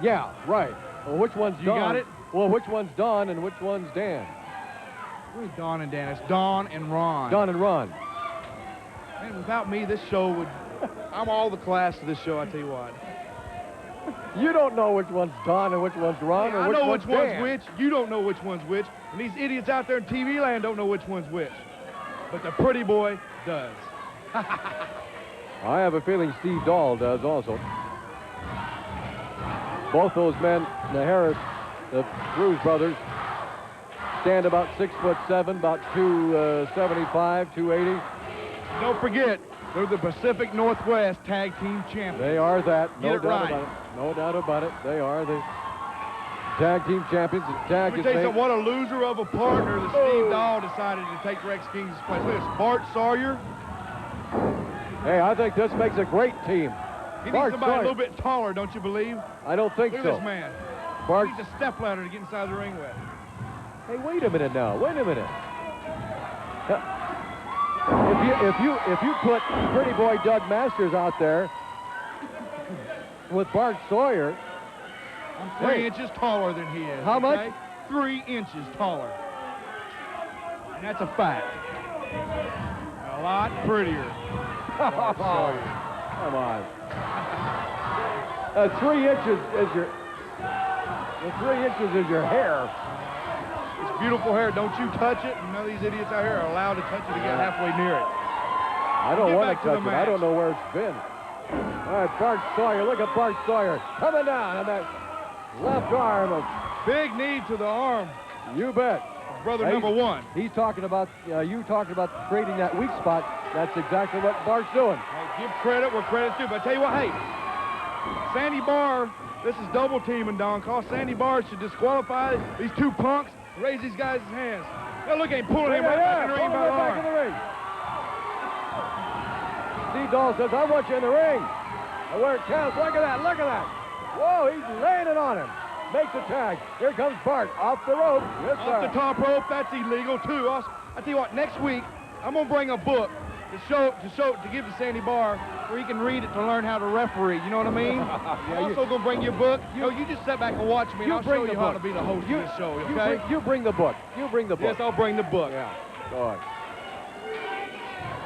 Speaker 2: Yeah, right. Well, which one's
Speaker 4: You
Speaker 2: Don?
Speaker 4: got it?
Speaker 2: Well, which one's Don and which one's Dan?
Speaker 4: Where's Don and Dan? It's Don and Ron.
Speaker 2: Don and Ron.
Speaker 4: Man, without me, this show would... I'm all the class to this show, I tell you what.
Speaker 2: You don't know which one's Don and which one's Ron
Speaker 4: Hey,
Speaker 2: or
Speaker 4: I
Speaker 2: which
Speaker 4: know
Speaker 2: one's
Speaker 4: which one's
Speaker 2: Dan.
Speaker 4: which. You don't know which one's which. And these idiots out there in TV land don't know which one's which. But the pretty boy does.
Speaker 2: I have a feeling Steve Dahl does also. Both those men, the Harris, the Bruise Brothers, stand about 6'7", about 275, 280.
Speaker 4: Don't forget, they're the Pacific Northwest Tag Team Champions.
Speaker 2: They are that, no
Speaker 4: Get it
Speaker 2: doubt
Speaker 4: right.
Speaker 2: about it. No doubt about it. They are the Tag Team Champions. The tag
Speaker 4: Let me
Speaker 2: is
Speaker 4: tell you
Speaker 2: made.
Speaker 4: something, what a loser of a partner that Steve Dahl decided to take Rex King's place. Look at Bart Sawyer.
Speaker 2: Hey, I think this makes a great team.
Speaker 4: He needs
Speaker 2: Bart
Speaker 4: somebody
Speaker 2: Sawyer.
Speaker 4: a little bit taller, don't you believe?
Speaker 2: I don't think
Speaker 4: Look
Speaker 2: so.
Speaker 4: at this man.
Speaker 2: Bart.
Speaker 4: He needs a stepladder to get inside the ring with.
Speaker 2: Hey, wait a minute now. Wait a minute. If you put pretty boy Doug Masters out there with Bart Sawyer,
Speaker 4: I'm 3 inches taller than he is.
Speaker 2: How much?
Speaker 4: okay? 3 inches taller. And that's a fact. A lot prettier. Bart Sawyer.
Speaker 2: Come on. 3 inches is your. The 3 inches is your hair.
Speaker 4: It's beautiful hair. Don't you touch it. And none of these idiots out here are allowed to touch it to get halfway near it.
Speaker 2: I don't
Speaker 4: Get
Speaker 2: want to
Speaker 4: back to the
Speaker 2: touch it. I don't know where it's been. All right, Bart Sawyer. Look at Bart Sawyer coming down on that left arm.
Speaker 4: Big knee to the arm.
Speaker 2: You bet.
Speaker 4: Brother
Speaker 2: Hey,
Speaker 4: number one.
Speaker 2: He's talking about, you talking about creating that weak spot. That's exactly what Bart's doing.
Speaker 10: Hey, give credit where credit's due. But I tell you what, hey, Sandy Barr, this is double teaming, Don Cost. Sandy Barr should disqualify these two punks, raise these guys' hands. Now look at him pulling him right back in the ring by the arm.
Speaker 2: In the ring. Steve Dahl says, I want you in the ring. And where it counts, look at that, look at that. Whoa, he's laying it on him. Makes the tag. Here comes Bart off the rope. Yes,
Speaker 10: off the top rope, that's illegal too. Also, I tell you what, next week I'm gonna bring a book to give to Sandy Barr where he can read it to learn how to referee. You know what I mean? I'm also gonna bring you a book. You just sit back and watch me, and I'll show you how to be the host of this show. Okay?
Speaker 2: You bring the book. You bring the book.
Speaker 10: Yes, I'll bring the book.
Speaker 2: Yeah. Go on.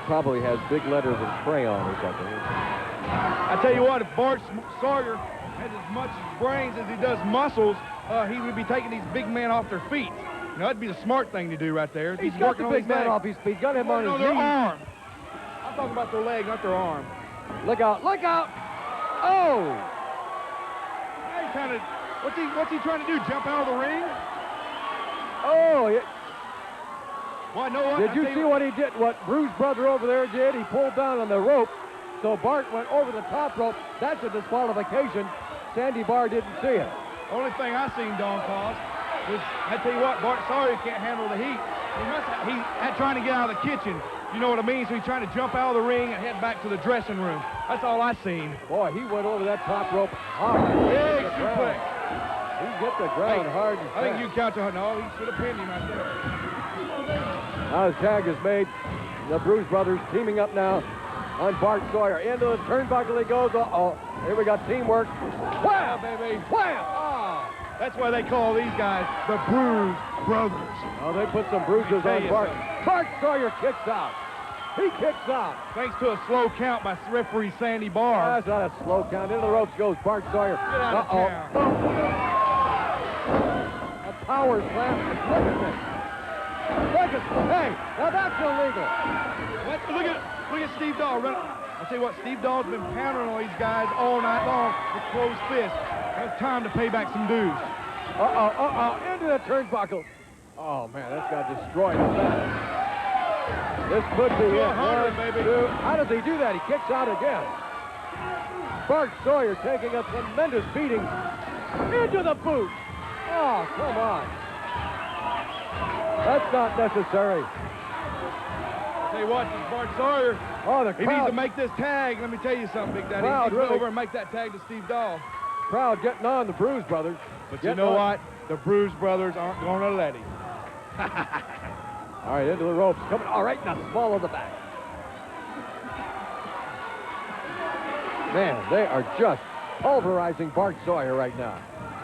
Speaker 2: Probably has big letters in crayon or something.
Speaker 10: I tell you what, if Bart Sawyer has as much brains as he does muscles, he would be taking these big men off their feet. You know, that'd be the smart thing to do right there.
Speaker 2: He's got the big man off his feet. Got him on his
Speaker 10: their
Speaker 2: knees.
Speaker 10: arm. I'm talking about their leg, not their arm.
Speaker 2: Look out! Look out! Oh!
Speaker 10: Now he's kind of. What's he trying to do? Jump out of the ring?
Speaker 2: Oh! Yeah.
Speaker 10: Well, no,
Speaker 2: did you see what he did? What Bruce Brother over there did? He pulled down on the rope, so Bart went over the top rope. That's a disqualification. Sandy Barr didn't see it.
Speaker 10: Only thing I seen, Don Cost, was, I tell you what, Bart Sawyer can't handle the heat. He had trying to get out of the kitchen. You know what I mean? So he's trying to jump out of the ring and head back to the dressing room. That's all I seen.
Speaker 2: Boy, he went over that top rope hard.
Speaker 10: Big suplex.
Speaker 2: He hit the ground hard and
Speaker 10: I think you count to her. No, he should have pinned him right there.
Speaker 2: Now the tag is made. The Bruce Brothers teaming up now on Bart Sawyer. Into the turnbuckle he goes. Uh-oh. Here we got teamwork. Wham, baby. Wham. Oh.
Speaker 10: That's why they call these guys the Bruise Brothers.
Speaker 2: Oh, they put some bruises on Bart. Bart Sawyer kicks out. He kicks out.
Speaker 10: Thanks to a slow count by referee Sandy Barr.
Speaker 2: That's not a slow count. Into the ropes goes Bart Sawyer.
Speaker 10: Get out of town.
Speaker 2: A power slam. Look at this. Look at, hey, now that's illegal.
Speaker 10: Look at Steve Dahl. I'll tell you what, Steve Dahl's been pounding on these guys all night long with closed fists. It's time to pay back some dues.
Speaker 2: Into the turnbuckle. Oh, man, that's got destroyed the match. This could be it.
Speaker 10: 100, baby.
Speaker 2: How does he do that? He kicks out again. Bart Sawyer taking a tremendous beating into the boot. Oh, come on. That's not necessary.
Speaker 10: I'll tell you what, this Bart Sawyer, he needs to make this tag. Let me tell you something, Big Daddy. He needs to go over and make that tag to Steve Dahl.
Speaker 2: Crowd getting on the Bruise Brothers.
Speaker 10: But you know what? The Bruise Brothers aren't going to let him.
Speaker 2: All right, into the ropes. Coming. All right, now small of the back. Man, they are just pulverizing Bart Sawyer right now.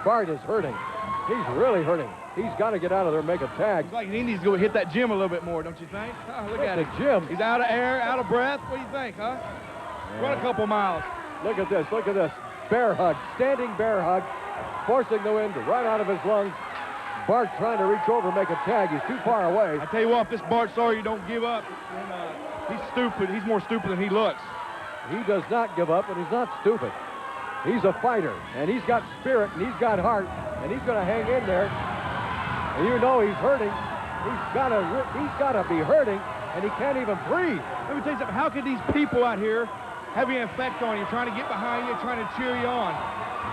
Speaker 2: Bart is hurting. He's really hurting. He's got to get out of there and make a tag.
Speaker 10: It's like he needs to go hit that gym a little bit more, don't you think? Look at
Speaker 2: the
Speaker 10: him.
Speaker 2: Gym.
Speaker 10: He's out of air, out of breath. What do you think, huh? Run a couple miles.
Speaker 2: Look at this. Look at this. Bear hug. Standing bear hug. Forcing the wind right out of his lungs. Bart trying to reach over and make a tag. He's too far away.
Speaker 10: I tell you what, if this Bart Sawyer don't give up, then he's stupid. He's more stupid than he looks.
Speaker 2: He does not give up, and he's not stupid. He's a fighter, and he's got spirit, and he's got heart, and he's going to hang in there. And you know he's hurting. He's got to be hurting, and he can't even breathe.
Speaker 10: Let me tell you something. How could these people out here have an effect on you, trying to get behind you, trying to cheer you on?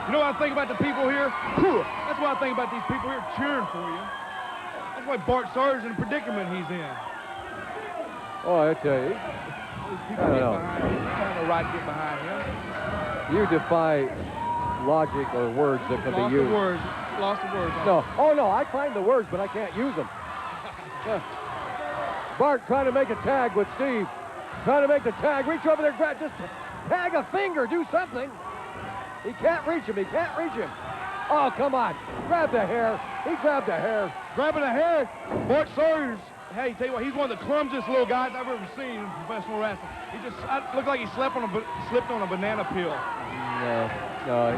Speaker 10: You know what I think about the people here? That's what I think about these people here cheering for you. That's why Bart Sawyer's in the predicament he's in.
Speaker 2: Oh, I tell you.
Speaker 10: These people get behind him. They have the right to get behind him.
Speaker 2: You defy logic or words that can be used.
Speaker 10: Lost the words.
Speaker 2: No. Oh, no, I find the words, but I can't use them. Bart trying to make a tag with Steve. Trying to make the tag. Reach over there, grab, just tag a finger, do something. He can't reach him. He can't reach him. Oh, come on. Grab the hair. He grabbed the hair.
Speaker 10: Grabbing the hair. Bart Sawyer's, hey, tell you what, he's one of the clumsiest little guys I've ever seen in professional wrestling. He just looked like he slipped on a banana peel.
Speaker 2: No.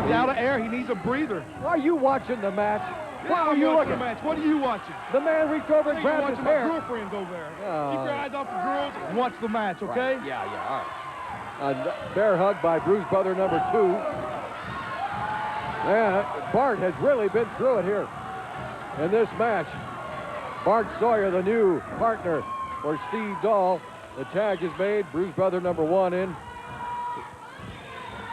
Speaker 10: He's out of air. He needs a breather.
Speaker 2: Are you watching the match?
Speaker 10: What are you looking at? What are you watching?
Speaker 2: The man reached over and grabbed his hair.
Speaker 10: My girlfriend's over there. Keep your eyes off the girls and watch the match, okay?
Speaker 2: Right. Yeah, all right. A bear hug by Bruise Brother number 2. Yeah, Bart has really been through it here in this match. Bart Sawyer, the new partner for Steve Dahl. The tag is made. Bruise Brother number 1 in.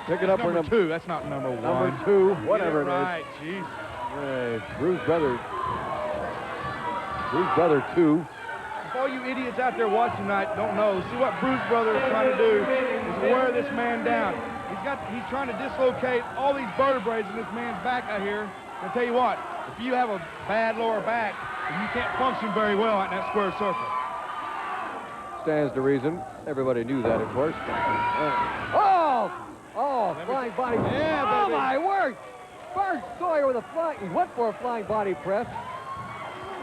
Speaker 2: Picking up for
Speaker 10: number 2. That's not number 1.
Speaker 2: Number 2, whatever it is.
Speaker 10: Right, jeez.
Speaker 2: Bruise Brother 2.
Speaker 10: If all you idiots out there watching tonight don't know, see what Bruise Brother is trying to do is wear this man down. He's trying to dislocate all these vertebrae in this man's back out here. I'll tell you what, if you have a bad lower back, you can't function very well out in that square circle.
Speaker 2: Stands to reason. Everybody knew that, of course. Flying body.
Speaker 10: Yeah,
Speaker 2: oh,
Speaker 10: baby.
Speaker 2: my word. Bart Sawyer with a flying. He went for a flying body press.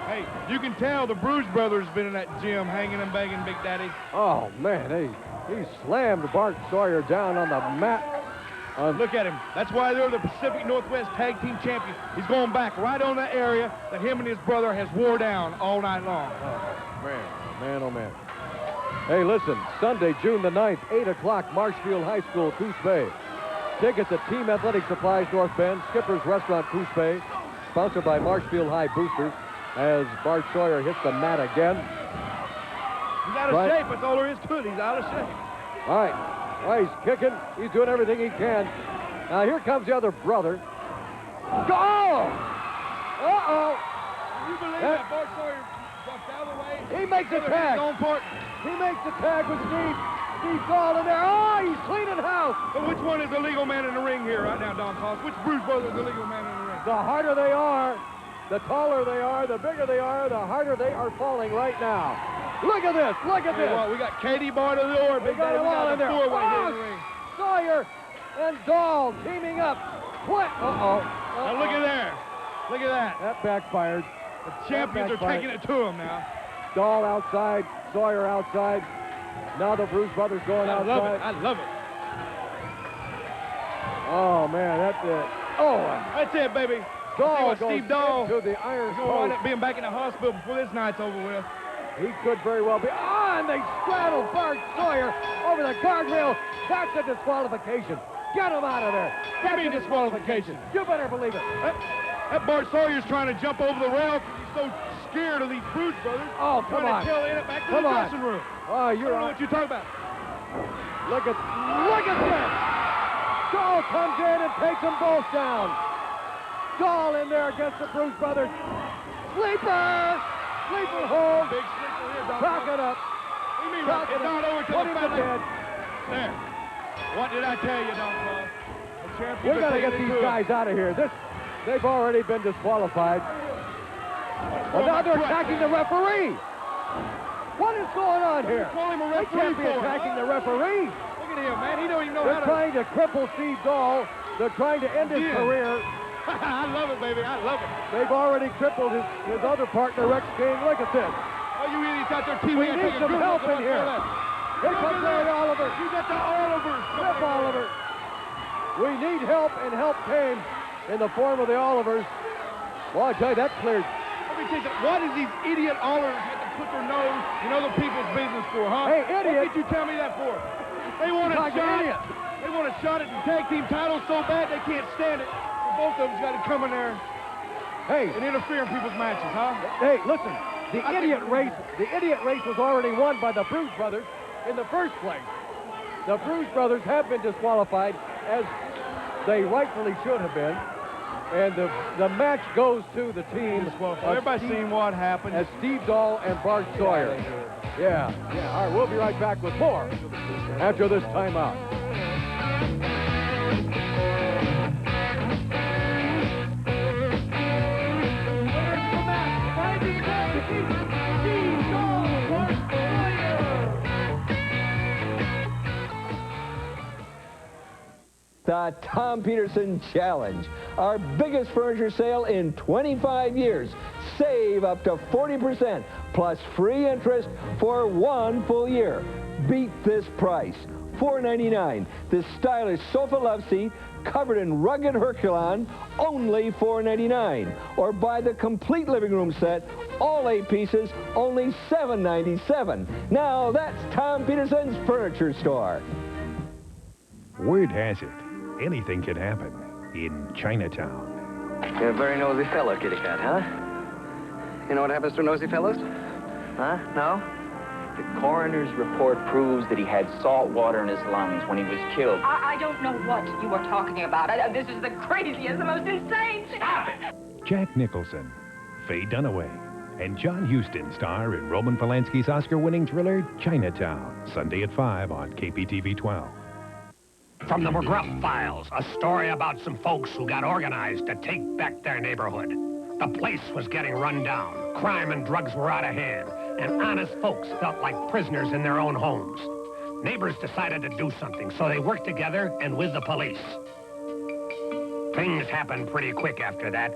Speaker 10: Hey, you can tell the Bruise Brothers been in that gym hanging and banging Big Daddy.
Speaker 2: Oh, man. He slammed Bart Sawyer down on the mat.
Speaker 10: Look at him. That's why they're the Pacific Northwest Tag Team Champions. He's going back right on that area that him and his brother has wore down all night long.
Speaker 2: Oh, man. Hey, listen, Sunday, June the 9th, 8 o'clock, Marshfield High School, Coos Bay. Tickets at Team Athletic Supplies, North Bend, Skipper's Restaurant, Coos Bay, sponsored by Marshfield High Boosters, as Bart Sawyer hits the mat again.
Speaker 10: He's out of shape. That's all there is to it. He's out of shape.
Speaker 2: All right. Well, he's kicking. He's doing everything he can. Now, here comes the other brother. Go! Uh-oh!
Speaker 10: Can you believe that Bart Sawyer dropped out of the way?
Speaker 2: He makes a tag. He makes the tag with Steve Dahl in there. Oh, he's cleaning house.
Speaker 10: But which one is the legal man in the ring here right now, Don Cost? Which Bruise Brother is the legal man in the ring?
Speaker 2: The harder they are, the taller they are, the bigger they are, the harder they are falling right now. Look at this. Look at this.
Speaker 10: Well, we got Katie Bar to the door.
Speaker 2: We got them all in there. Sawyer and Dahl teaming up. What?
Speaker 10: Now look at there. Look at that.
Speaker 2: That backfired.
Speaker 10: The champions are taking it to him now.
Speaker 2: Dahl outside, Sawyer outside. Now the Bruise Brothers going outside.
Speaker 10: I love it.
Speaker 2: Oh, man, that's it.
Speaker 10: That's it, baby.
Speaker 2: Dahl goes
Speaker 10: Steve Dahl
Speaker 2: to the iron
Speaker 10: post. Wind up being back in the hospital before this night's over with.
Speaker 2: He could very well be. And they straddle Bart Sawyer over the guardrail. That's a disqualification. Get him out of there.
Speaker 10: That's a disqualification.
Speaker 2: You better believe it.
Speaker 10: That Bart Sawyer's trying to jump over the rail because he's so scared of these Bruise Brothers.
Speaker 2: Oh, come on.
Speaker 10: Trying to tail in it back to the dressing room.
Speaker 2: Oh,
Speaker 10: I don't know what you're talking about.
Speaker 2: Look at this. Dahl comes in and takes them both down. Dahl in there against the Bruise Brothers. Sleeper hold.
Speaker 10: Big sleeper here, Don.
Speaker 2: Crack it up.
Speaker 10: You mean it's not over to
Speaker 2: Put
Speaker 10: the
Speaker 2: him to bed.
Speaker 10: There. What did I tell you, Don Paul?
Speaker 2: We're going to get these guys out of here. They've already been disqualified. Well, now they're attacking the referee. What is going on here? They can't be attacking the referee.
Speaker 10: Look at him, man. He don't even know
Speaker 2: They're trying to cripple Steve Dahl. They're trying to end his career.
Speaker 10: I love it, baby. I love it.
Speaker 2: They've already crippled his other partner, Rex King. Look at this.
Speaker 10: Oh, you idiots out there, TV.
Speaker 2: We need some help in here. Here comes Larry Oliver.
Speaker 10: You got the Oliver.
Speaker 2: Rip Oliver. We need help, and help came in the form of the Olivers. Well, I tell you, that cleared.
Speaker 10: Let me tell you, what does these idiot Olivers have to put their nose in other people's business for, huh?
Speaker 2: Hey, idiot.
Speaker 10: What did you tell me that for? They want a shot. They want a shot at the tag team titles so bad they can't stand it. Both of them's got to come in there and interfere in people's matches, huh?
Speaker 2: Hey, listen, the idiot race was already won by the Bruise Brothers in the first place. The Bruise Brothers have been disqualified, as they rightfully should have been, and the match goes to the team.
Speaker 10: Everybody's seen what happened.
Speaker 2: As Steve Dahl and Bart Sawyer. Yeah. All right, we'll be right back with more after this timeout.
Speaker 5: The Tom Peterson Challenge, our biggest furniture sale in 25 years. Save up to 40% plus free interest for 1 full year. Beat this price. $4.99. This stylish sofa love seat covered in rugged Herculon, only $4.99. Or buy the complete living room set, all 8 pieces, only $7.97. Now that's Tom Peterson's Furniture Store.
Speaker 9: Word has it, anything can happen in Chinatown.
Speaker 8: You're a very nosy fellow, kitty cat, huh? You know what happens to nosy fellows? Huh? No? The coroner's report proves that he had salt water in his lungs when he was killed.
Speaker 12: I don't know what you are talking about. This is the craziest, the most insane... Stop it!
Speaker 9: Jack Nicholson, Faye Dunaway, and John Huston star in Roman Polanski's Oscar-winning thriller, Chinatown, Sunday at 5 on KPTV 12.
Speaker 11: From the McGruff Files, a story about some folks who got organized to take back their neighborhood. The place was getting run down. Crime and drugs were out of hand, and honest folks felt like prisoners in their own homes. Neighbors decided to do something, so they worked together and with the police. Things happened pretty quick after that.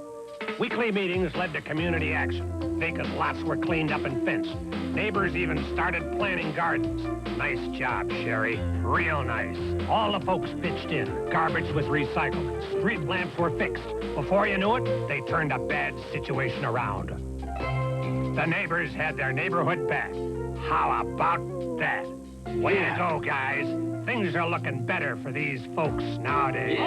Speaker 11: Weekly meetings led to community action. Vacant lots were cleaned up and fenced. Neighbors even started planting gardens. Nice job, Sherry. Real nice. All the folks pitched in. Garbage was recycled. Street lamps were fixed. Before you knew it, they turned a bad situation around. The neighbors had their neighborhood back. How about that? Way to go, guys. Things are looking better for these folks nowadays.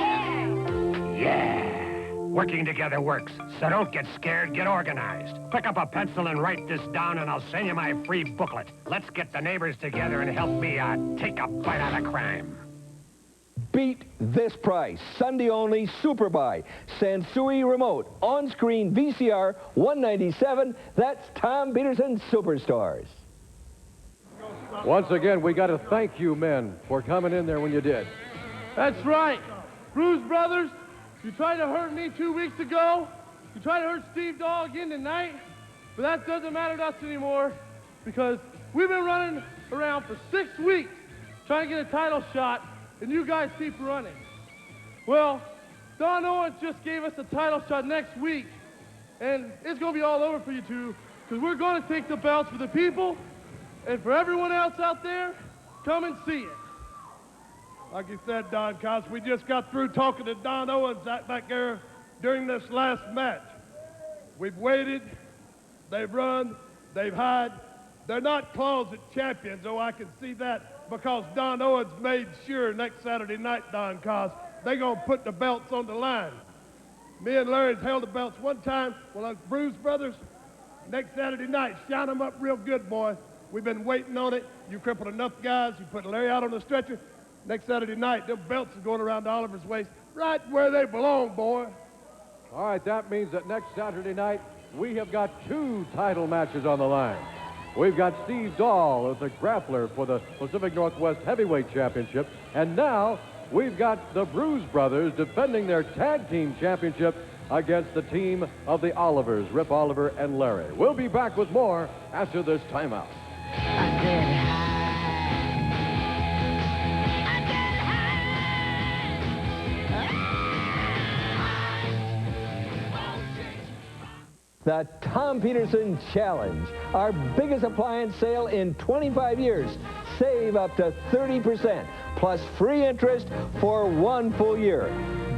Speaker 11: Yeah. Working together works, so don't get scared, get organized. Pick up a pencil and write this down, and I'll send you my free booklet. Let's get the neighbors together and help me take a bite out of crime.
Speaker 5: Beat this price. Sunday only Super Buy. Sansui Remote. On-screen VCR, $197. That's Tom Peterson Superstores.
Speaker 2: Once again, we got to thank you men for coming in there when you did.
Speaker 4: That's right. Bruise Brothers, you tried to hurt me 2 weeks ago. You tried to hurt Steve Dahl again tonight. But that doesn't matter to us anymore because we've been running around for 6 weeks trying to get a title shot, and you guys keep running. Well, Don Owens just gave us a title shot next week, and it's going to be all over for you two because we're going to take the belts for the people, and for everyone else out there, come and see it. Like you said, Don Coss, we just got through talking to Don Owens back there during this last match. We've waited, they've run, they've hid. They're not closet champions, oh, I can see that, because Don Owens made sure next Saturday night, Don Coss, they're going to put the belts on the line. Me and Larry's held the belts one time when us Bruise Brothers. Next Saturday night, shine them up real good, boy. We've been waiting on it. You crippled enough guys. You put Larry out on the stretcher. Next Saturday night, them belts are going around Oliver's waist, right where they belong, boy.
Speaker 2: All right, that means that next Saturday night, we have got 2 title matches on the line. We've got Steve Dahl as the grappler for the Pacific Northwest Heavyweight Championship, and now we've got the Bruise Brothers defending their tag team championship against the team of the Olivers, Rip Oliver and Larry. We'll be back with more after this timeout.
Speaker 5: The Tom Peterson Challenge, our biggest appliance sale in 25 years. Save up to 30%, plus free interest for 1 full year.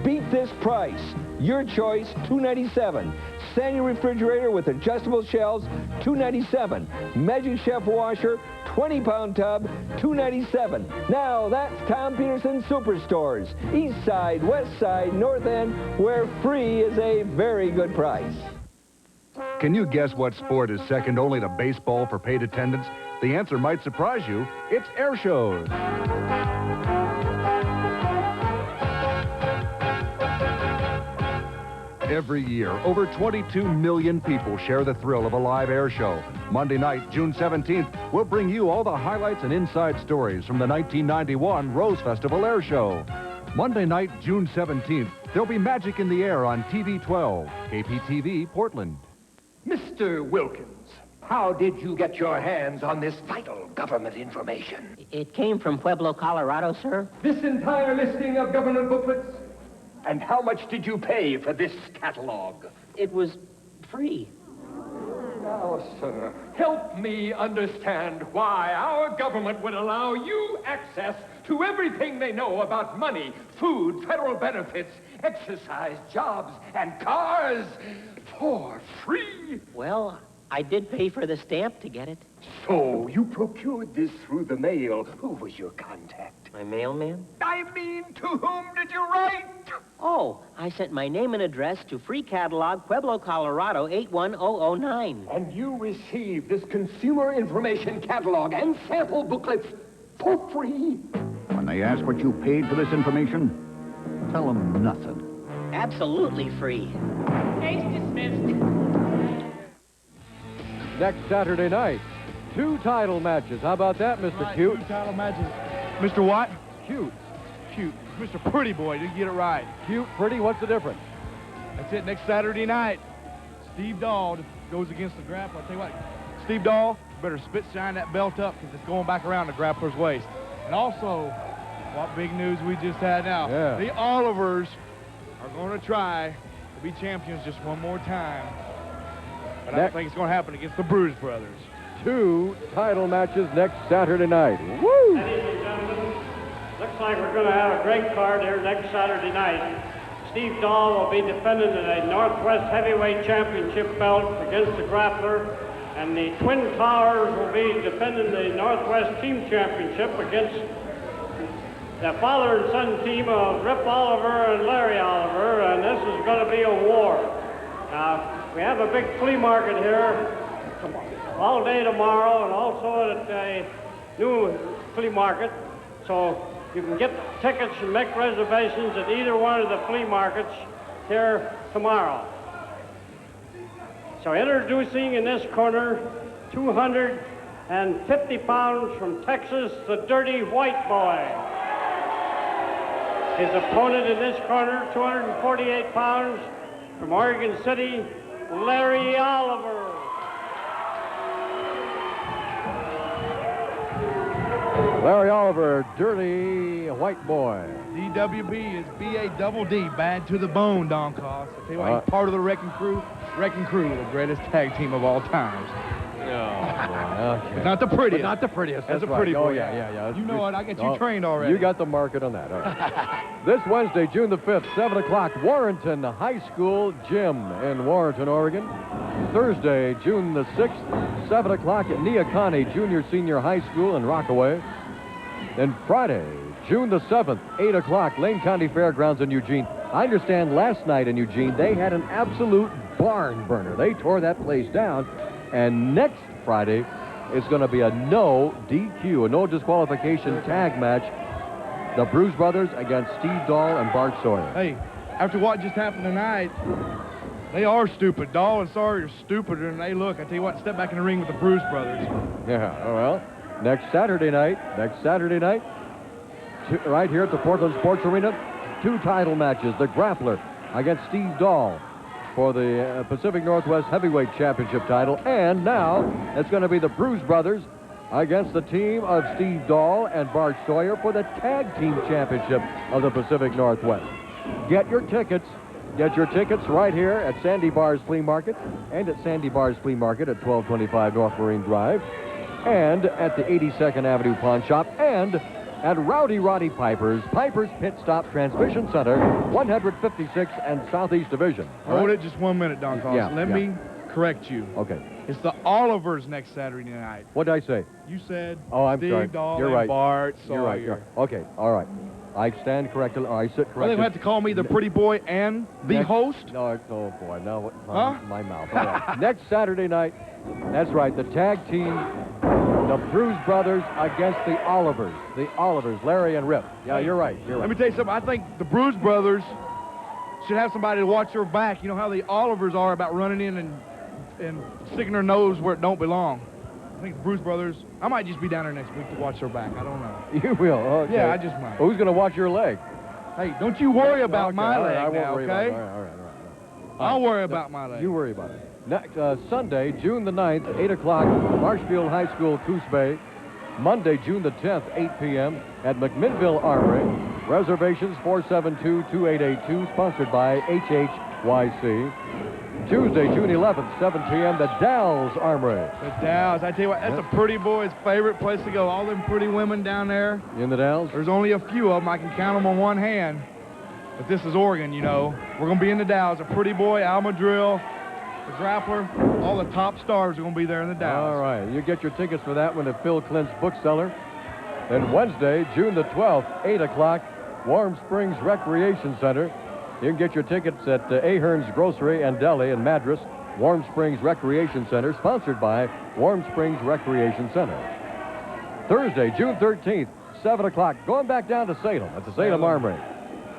Speaker 5: Beat this price. Your choice, $297. Standing refrigerator with adjustable shelves, $297. Magic Chef washer, 20-pound tub, $297. Now that's Tom Peterson Superstores. East Side, West Side, North End, where free is a very good price.
Speaker 13: Can you guess what sport is second only to baseball for paid attendance? The answer might surprise you. It's air shows. Every year, over 22 million people share the thrill of a live air show. Monday night, June 17th, we'll bring you all the highlights and inside stories from the 1991 Rose Festival Air Show. Monday night, June 17th, there'll be magic in the air on TV 12, KPTV, Portland.
Speaker 17: Mr. Wilkins, how did you get your hands on this vital government information?
Speaker 14: It came from Pueblo, Colorado, sir.
Speaker 17: This entire listing of government booklets? And how much did you pay for this catalog?
Speaker 14: It was free.
Speaker 17: Now, sir, help me understand why our government would allow you access to everything they know about money, food, federal benefits, exercise, jobs, and cars for free.
Speaker 14: Well, I did pay for the stamp to get it.
Speaker 17: So, you procured this through the mail. Who was your contact?
Speaker 14: My mailman?
Speaker 17: I mean, to whom did you write?
Speaker 14: Oh, I sent my name and address to Free Catalog, Pueblo, Colorado, 81009.
Speaker 17: And you received this consumer information catalog and sample booklets for free?
Speaker 15: When they ask what you paid for this information, tell them nothing.
Speaker 14: Absolutely free.
Speaker 12: Case dismissed.
Speaker 2: Next Saturday night, 2 title matches. How about that, Mr.
Speaker 10: Right,
Speaker 2: Cute?
Speaker 10: 2 title matches. Mr. What?
Speaker 2: Cute.
Speaker 10: Cute. Mr. Pretty Boy, didn't get it right.
Speaker 2: Cute, pretty, what's the difference?
Speaker 10: That's it, next Saturday night. Steve Dahl goes against the grappler. I'll tell you what, Steve Dahl, better spit shine that belt up because it's going back around the grappler's waist. And also, what big news we just had now.
Speaker 2: Yeah.
Speaker 10: The Olivers are going to try to be champions just one more time. But I don't think it's going to happen against the Bruise Brothers.
Speaker 2: 2 title matches next Saturday night. Woo!
Speaker 21: Ladies and gentlemen, looks like we're going to have a great card here next Saturday night. Steve Dahl will be defending the Northwest Heavyweight Championship belt against the grappler, and the Twin Towers will be defending the Northwest Team Championship against the father and son team of Rip Oliver and Larry Oliver, and this is going to be a war. We have a big flea market here all day tomorrow, and also at a new flea market. So you can get tickets and make reservations at either one of the flea markets here tomorrow. So introducing in this corner, 250 pounds from Texas, the Dirty White Boy. His opponent in this corner, 248 pounds from Oregon City, Larry Oliver.
Speaker 2: Larry Oliver, Dirty White Boy.
Speaker 10: DWB is B-A-double-D, bad to the bone, Don Cost. I tell you what, he's part of the Wrecking Crew. Wrecking Crew, the greatest tag team of all times.
Speaker 2: Okay.
Speaker 10: Not the prettiest.
Speaker 2: But not the prettiest.
Speaker 10: That's
Speaker 2: That's
Speaker 10: a pretty
Speaker 2: right.
Speaker 10: boy.
Speaker 2: Oh, yeah.
Speaker 10: You know what? I get you trained already.
Speaker 2: You got the market on that. All right. This Wednesday, June the 5th, 7 o'clock, Warrenton High School Gym in Warrenton, Oregon. Thursday, June the 6th, 7 o'clock at Neocani Junior Senior High School in Rockaway. Then Friday, June the 7th, 8 o'clock, Lane County Fairgrounds in Eugene. I understand last night in Eugene, they had an absolute barn burner. They tore that place down. And next Friday is going to be a no DQ, a no disqualification tag match. The Bruise Brothers against Steve Dahl and Bart Sawyer.
Speaker 10: Hey, after what just happened tonight, they are stupid. Dahl and Sawyer are stupider than they look. I tell you what, step back in the ring with the Bruise Brothers.
Speaker 2: Yeah, well, next Saturday night, right here at the Portland Sports Arena, 2 title matches. The Grappler against Steve Dahl for the Pacific Northwest Heavyweight Championship title. And now it's going to be the Bruise Brothers against the team of Steve Dahl and Bart Sawyer for the Tag Team Championship of the Pacific Northwest. Get your tickets. Get your tickets right here at Sandy Bar's Flea Market and at Sandy Bar's Flea Market at 1225 North Marine Drive and at the 82nd Avenue Pawn Shop and at Rowdy Roddy Piper's Pit Stop Transmission Center, 156 and Southeast Division.
Speaker 10: Hold it just 1 minute, Don Cost. Let me correct you.
Speaker 2: Okay.
Speaker 10: It's the Olivers next Saturday night.
Speaker 2: What did I say?
Speaker 10: You said
Speaker 2: I'm
Speaker 10: Steve
Speaker 2: sorry.
Speaker 10: Dahl
Speaker 2: You're
Speaker 10: and
Speaker 2: right.
Speaker 10: Bart Sawyer.
Speaker 2: You're right. You're right. Okay. All right. I stand corrected. I sit corrected.
Speaker 10: Well, they have to call me the Pretty Boy and the host?
Speaker 2: No, oh boy. Now what?
Speaker 10: Huh?
Speaker 2: My mouth. All right. Next Saturday night, that's right, the tag team, the Bruise Brothers against the Olivers. The Olivers, Larry and Rip. Yeah, you're right. You're right.
Speaker 10: Let me tell you something. I think the Bruise Brothers should have somebody to watch their back. You know how the Olivers are about running in and sticking their nose where it don't belong. I think the Bruise Brothers, I might just be down there next week to watch their back. I don't know.
Speaker 2: You will? Okay.
Speaker 10: Yeah, I just might.
Speaker 2: Who's going to watch your leg?
Speaker 10: Hey, don't you worry about my leg
Speaker 2: I won't
Speaker 10: now,
Speaker 2: worry
Speaker 10: okay?
Speaker 2: About it. All right.
Speaker 10: I'll worry about my leg.
Speaker 2: You worry about it. Next, Sunday, June the 9th, 8 o'clock, Marshfield High School, Coos Bay. Monday, June the 10th, 8 p.m. at McMinnville Armory. Reservations 472-2882, sponsored by HHYC. Tuesday, June 11th, 7 p.m., the Dalles Armory.
Speaker 10: The Dalles. I tell you what, that's a pretty boy's favorite place to go. All them pretty women down there.
Speaker 2: In the Dalles?
Speaker 10: There's only a few of them. I can count them on one hand. But this is Oregon, you know. We're going to be in the Dalles. A pretty boy, Alma Drill, the grappler, all the top stars are going to be there in the Dallas.
Speaker 2: All right. You get your tickets for that one at Phil Clint's Bookseller. Then Wednesday, June the 12th, 8 o'clock, Warm Springs Recreation Center. You can get your tickets at Ahern's Grocery and Deli in Madras. Warm Springs Recreation Center, sponsored by Warm Springs Recreation Center. Thursday, June 13th, 7 o'clock, going back down to Salem at the Salem Armory.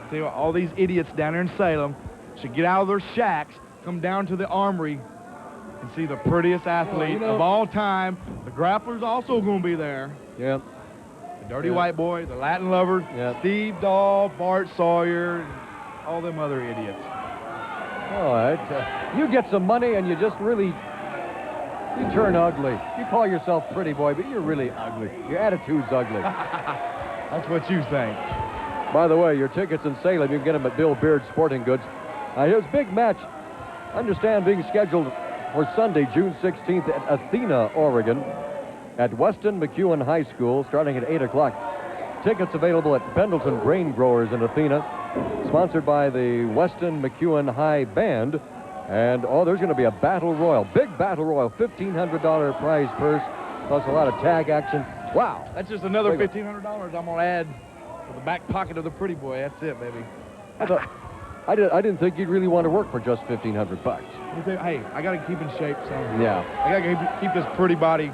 Speaker 10: Tell you what, all these idiots down there in Salem should get out of their shacks, come down to the Armory, and see the prettiest athlete of all time. The grappler's also going to be there.
Speaker 2: Yep.
Speaker 10: The Dirty White Boy, the Latin Lover, Steve Dahl, Bart Sawyer, and all them other idiots.
Speaker 2: All right. You get some money and you just really, you turn ugly. You call yourself pretty boy, but you're really ugly. Your attitude's ugly.
Speaker 10: That's what you think.
Speaker 2: By the way, your tickets in Salem, you can get them at Bill Beard Sporting Goods. Here's a big match, understand, being scheduled for Sunday, June 16th at Athena, Oregon, at Weston McEwen High School, starting at 8 o'clock. Tickets available at Pendleton Grain Growers in Athena, sponsored by the Weston McEwen High Band. And, there's going to be a battle royal, big battle royal, $1,500 prize purse, plus a lot of tag action. Wow.
Speaker 10: That's just another $1,500 I'm going to add to the back pocket of the pretty boy. That's it, baby.
Speaker 2: I didn't think you'd really want to work for just $1,500.
Speaker 10: Hey, I got to keep in shape somehow.
Speaker 2: Yeah.
Speaker 10: I got to keep this pretty body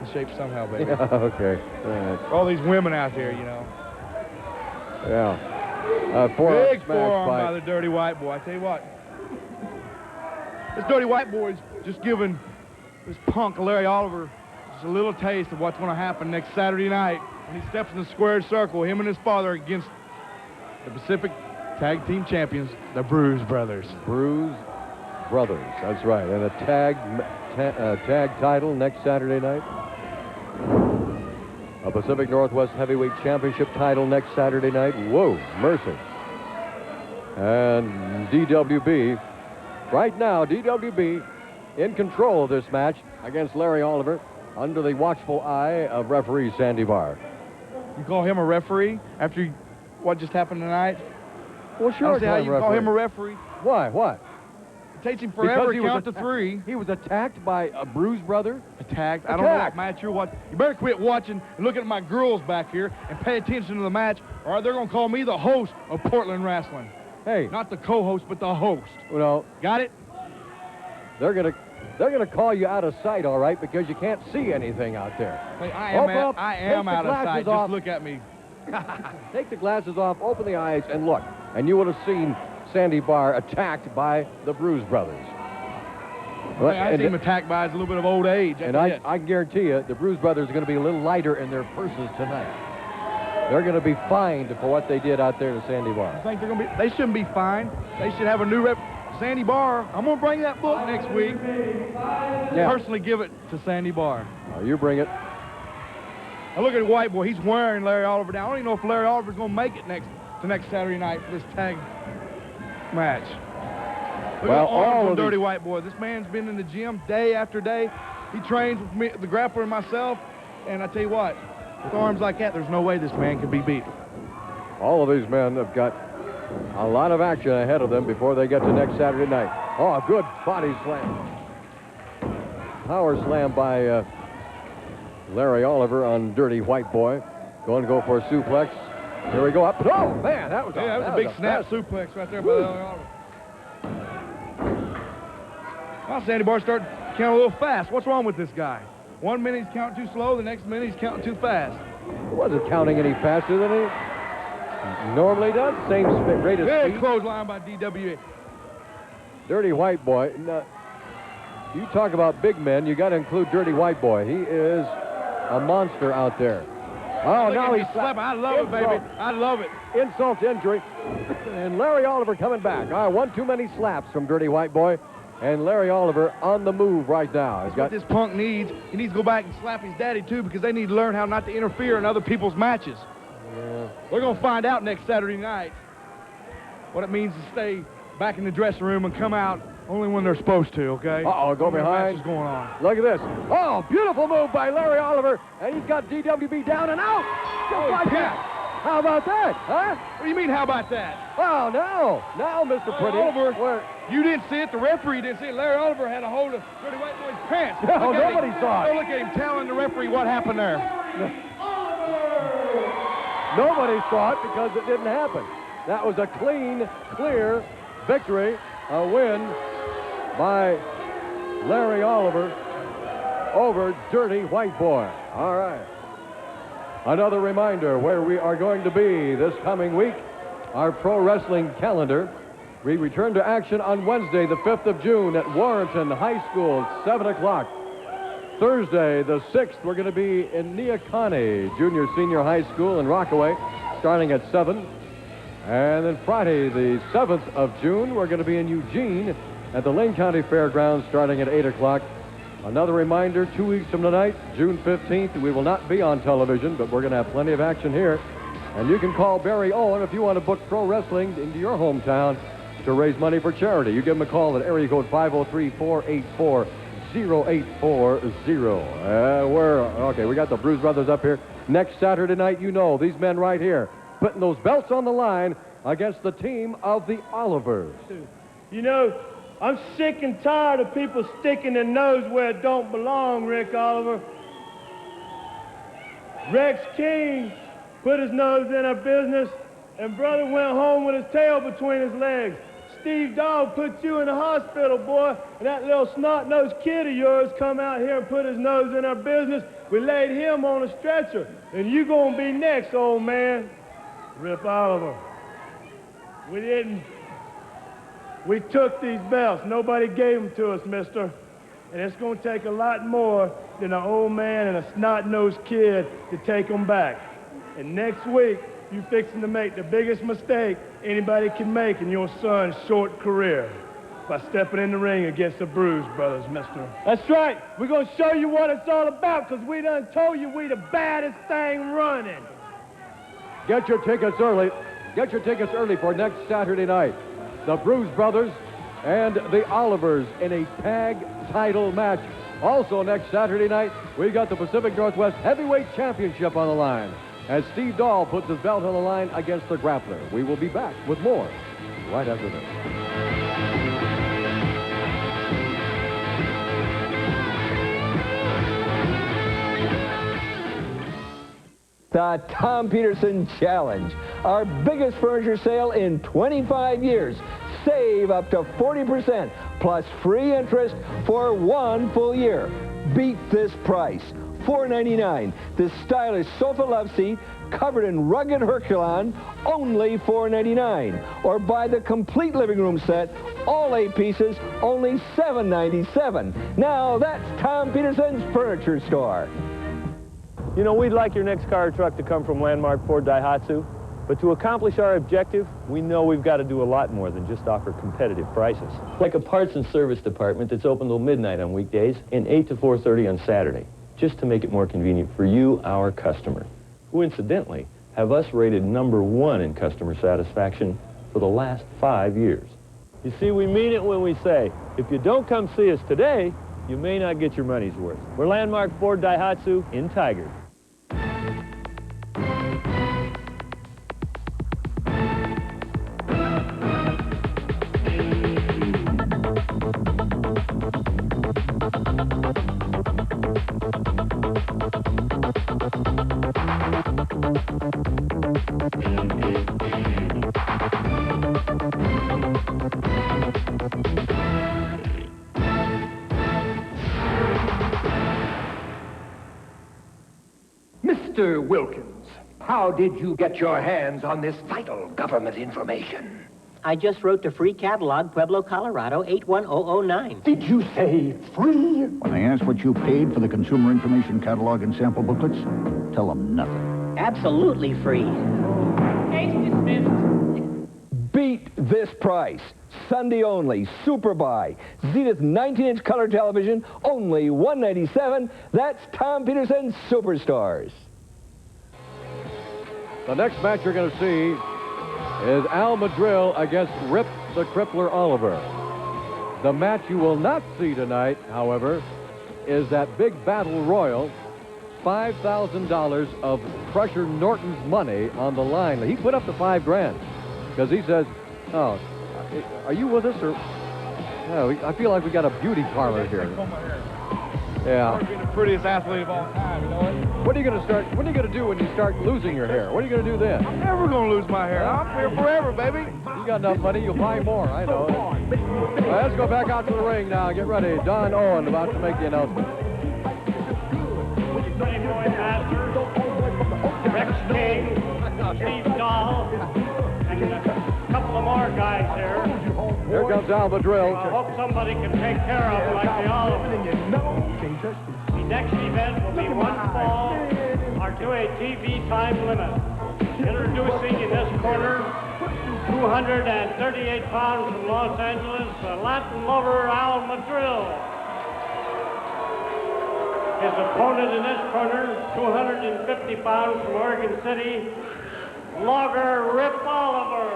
Speaker 10: in shape somehow, baby.
Speaker 2: Yeah, okay. All right.
Speaker 10: All these women out there, you know.
Speaker 2: Yeah.
Speaker 10: Big forearm by the Dirty White Boy. I tell you what. This Dirty White Boy's just giving this punk Larry Oliver just a little taste of what's going to happen next Saturday night when he steps in the squared circle, him and his father, against the Pacific Tag Team Champions, the Bruise Brothers.
Speaker 2: Bruise Brothers, that's right. And a tag title next Saturday night. A Pacific Northwest Heavyweight Championship title next Saturday night. Whoa, mercy. And DWB, right now, DWB in control of this match against Larry Oliver under the watchful eye of referee Sandy Barr.
Speaker 10: You call him a referee after what just happened tonight?
Speaker 2: Well, sure.
Speaker 10: I don't see how you call him a referee.
Speaker 2: Why? What?
Speaker 10: It takes him forever to count to three.
Speaker 2: He was attacked by a Bruise brother?
Speaker 10: Attacked? I don't know what match you're watching. You better quit watching and looking at my girls back here and pay attention to the match, or they're going to call me the host of Portland Wrestling.
Speaker 2: Hey.
Speaker 10: Not the co-host, but the host.
Speaker 2: Well,
Speaker 10: got it?
Speaker 2: They're gonna call you out of sight, all right, because you can't see anything out there.
Speaker 10: Hey, I am out of sight. Just look at me.
Speaker 2: Take the glasses off, open the eyes, and look. And you would have seen Sandy Barr attacked by the Bruise Brothers.
Speaker 10: I see him attacked by a little bit of old age.
Speaker 2: And I guarantee you, the Bruise Brothers are going to be a little lighter in their purses tonight. They're going to be fined for what they did out there to Sandy Barr.
Speaker 10: I think they're going to be. They shouldn't be fined. They should have a new rep. Sandy Barr. I'm going to bring that book next week.
Speaker 2: Yeah.
Speaker 10: Personally, give it to Sandy Barr.
Speaker 2: You bring it.
Speaker 10: Now look at the White Boy. He's wearing Larry Oliver down. I don't even know if Larry Oliver's going to make it next Saturday night for this tag match. Look at the arms on Dirty White Boy. This man's been in the gym day after day. He trains with me, the grappler, and myself. And I tell you what, with arms like that, there's no way this man can be beat.
Speaker 2: All of these men have got a lot of action ahead of them before they get to next Saturday night. Oh, a good body slam. Power slam by Larry Oliver on Dirty White Boy. Going to go for a suplex. Here we go up. Oh, man, that was
Speaker 10: a big snap suplex right there by Larry Oliver. Well, Sandy Barr started counting a little fast. What's wrong with this guy? 1 minute he's counting too slow, the next minute he's counting too fast.
Speaker 2: He wasn't counting any faster than he normally does. Same rate of speed.
Speaker 10: Big clothesline by DWA.
Speaker 2: Dirty White Boy. Now, you talk about big men, you got to include Dirty White Boy. He is a monster out there. Oh, now he's slapping.
Speaker 10: I love it, baby. I love it.
Speaker 2: Insult to injury. And Larry Oliver coming back. All right, one too many slaps from Dirty White Boy. And Larry Oliver on the move right now.
Speaker 10: That's what this punk needs. He needs to go back and slap his daddy, too, because they need to learn how not to interfere in other people's matches.
Speaker 2: Yeah.
Speaker 10: We're going to find out next Saturday night what it means to stay back in the dressing room and come out only when they're supposed to, okay?
Speaker 2: Uh-oh, go behind.
Speaker 10: What's going on?
Speaker 2: Look at this. Oh, beautiful move by Larry Oliver. And he's got DWB down and out. Just like that. How about that, huh?
Speaker 10: What do you mean, how about that?
Speaker 2: Well, now, Mr. Pretty.
Speaker 10: Oliver, you didn't see it. The referee didn't see it. Larry Oliver had a hold of Pretty White Boy's pants.
Speaker 2: No, nobody saw it.
Speaker 10: Go look at him telling the referee what happened there.
Speaker 2: Nobody saw it because it didn't happen. That was a clean, clear victory, a win by Larry Oliver over Dirty White Boy. All right. Another reminder where we are going to be this coming week, our pro wrestling calendar. We return to action on Wednesday, the 5th of June at Warrenton High School at 7 o'clock. Thursday, the 6th, we're going to be in Neocani Junior Senior High School in Rockaway, starting at 7. And then Friday, the 7th of June, we're going to be in Eugene at the Lane County Fairgrounds, starting at 8 o'clock. Another reminder, 2 weeks from tonight, June 15th, we will not be on television, but we're going to have plenty of action here. And you can call Barry Owen if you want to book pro wrestling into your hometown to raise money for charity. You give him a call at area code 503-484-0840. Okay, we got the Bruise Brothers up here. Next Saturday night, you know, these men right here, putting those belts on the line against the team of the Olivers.
Speaker 4: You know, I'm sick and tired of people sticking their nose where it don't belong, Rick Oliver. Rex King put his nose in our business, and brother went home with his tail between his legs. Steve Dog put you in the hospital, boy, and that little snot-nosed kid of yours come out here and put his nose in our business. We laid him on a stretcher, and you gonna be next, old man. Rip Oliver. We took these belts. Nobody gave them to us, mister. And it's going to take a lot more than an old man and a snot-nosed kid to take them back. And next week, you fixing to make the biggest mistake anybody can make in your son's short career by stepping in the ring against the Bruise Brothers, mister. That's right. We're going to show you what it's all about, because we done told you we the baddest thing running.
Speaker 2: Get your tickets early. Get your tickets early for next Saturday night. The Bruise Brothers and the Olivers in a tag title match. Also next Saturday night, we got the Pacific Northwest Heavyweight Championship on the line as Steve Dahl puts his belt on the line against the Grappler. We will be back with more right after this.
Speaker 5: The Tom Peterson Challenge, our biggest furniture sale in 25 years. Save up to 40% plus free interest for 1 full year. Beat this price, $4.99. This stylish sofa love seat covered in rugged Herculon, only $4.99. Or buy the complete living room set, all 8 pieces, only $7.97. Now that's Tom Peterson's Furniture Store.
Speaker 6: You know, we'd like your next car or truck to come from Landmark Ford Daihatsu, but to accomplish our objective, we know we've got to do a lot more than just offer competitive prices. Like a parts and service department that's open till midnight on weekdays and 8 to 4:30 on Saturday, just to make it more convenient for you, our customer, who incidentally have us rated #1 in customer satisfaction for the last 5 years. You see, we mean it when we say, if you don't come see us today, you may not get your money's worth. We're Landmark Ford Daihatsu in Tigard.
Speaker 17: Mr. Wilkins, how did you get your hands on this vital government information?
Speaker 14: I just wrote to Free Catalog, Pueblo, Colorado, 81009.
Speaker 17: Did you say free?
Speaker 15: When they ask what you paid for the consumer information catalog and sample booklets, tell them nothing.
Speaker 14: Absolutely free.
Speaker 12: Case dismissed.
Speaker 5: Beat this price. Sunday only, Super Buy. Zenith 19-inch color television, only $197. That's Tom Peterson's Superstores.
Speaker 2: The next match you're going to see is Al Madrill against Rip the Crippler Oliver. The match you will not see tonight, however, is that big battle royal $5,000 of Crusher Norton's money on the line. He put up the $5,000 because he says, "Oh, are you with us or?" No, I feel like we got a beauty parlor here. Yeah.
Speaker 10: Being the prettiest athlete of all time, you know what?
Speaker 2: What are you going to start? What are you going to do when you start losing your hair? What are you going to do then?
Speaker 10: I'm never going to lose my hair. I'm here forever, baby.
Speaker 2: You got enough money, you'll buy more. I know. Let's go back out to the ring now. Get ready. Don Owen about to make the announcement.
Speaker 21: Playboy Masters, Rex King, Steve Dahl, and a couple of more guys here.
Speaker 2: Here comes Al Madrill.
Speaker 21: I hope somebody can take care of them like they all of them. The next event will be one fall or to a TV time limit. Introducing in this corner, 238 pounds from Los Angeles, the Latin lover Al Madrill. His opponent in this corner, 250 pounds from Oregon City, Logger Rip Oliver.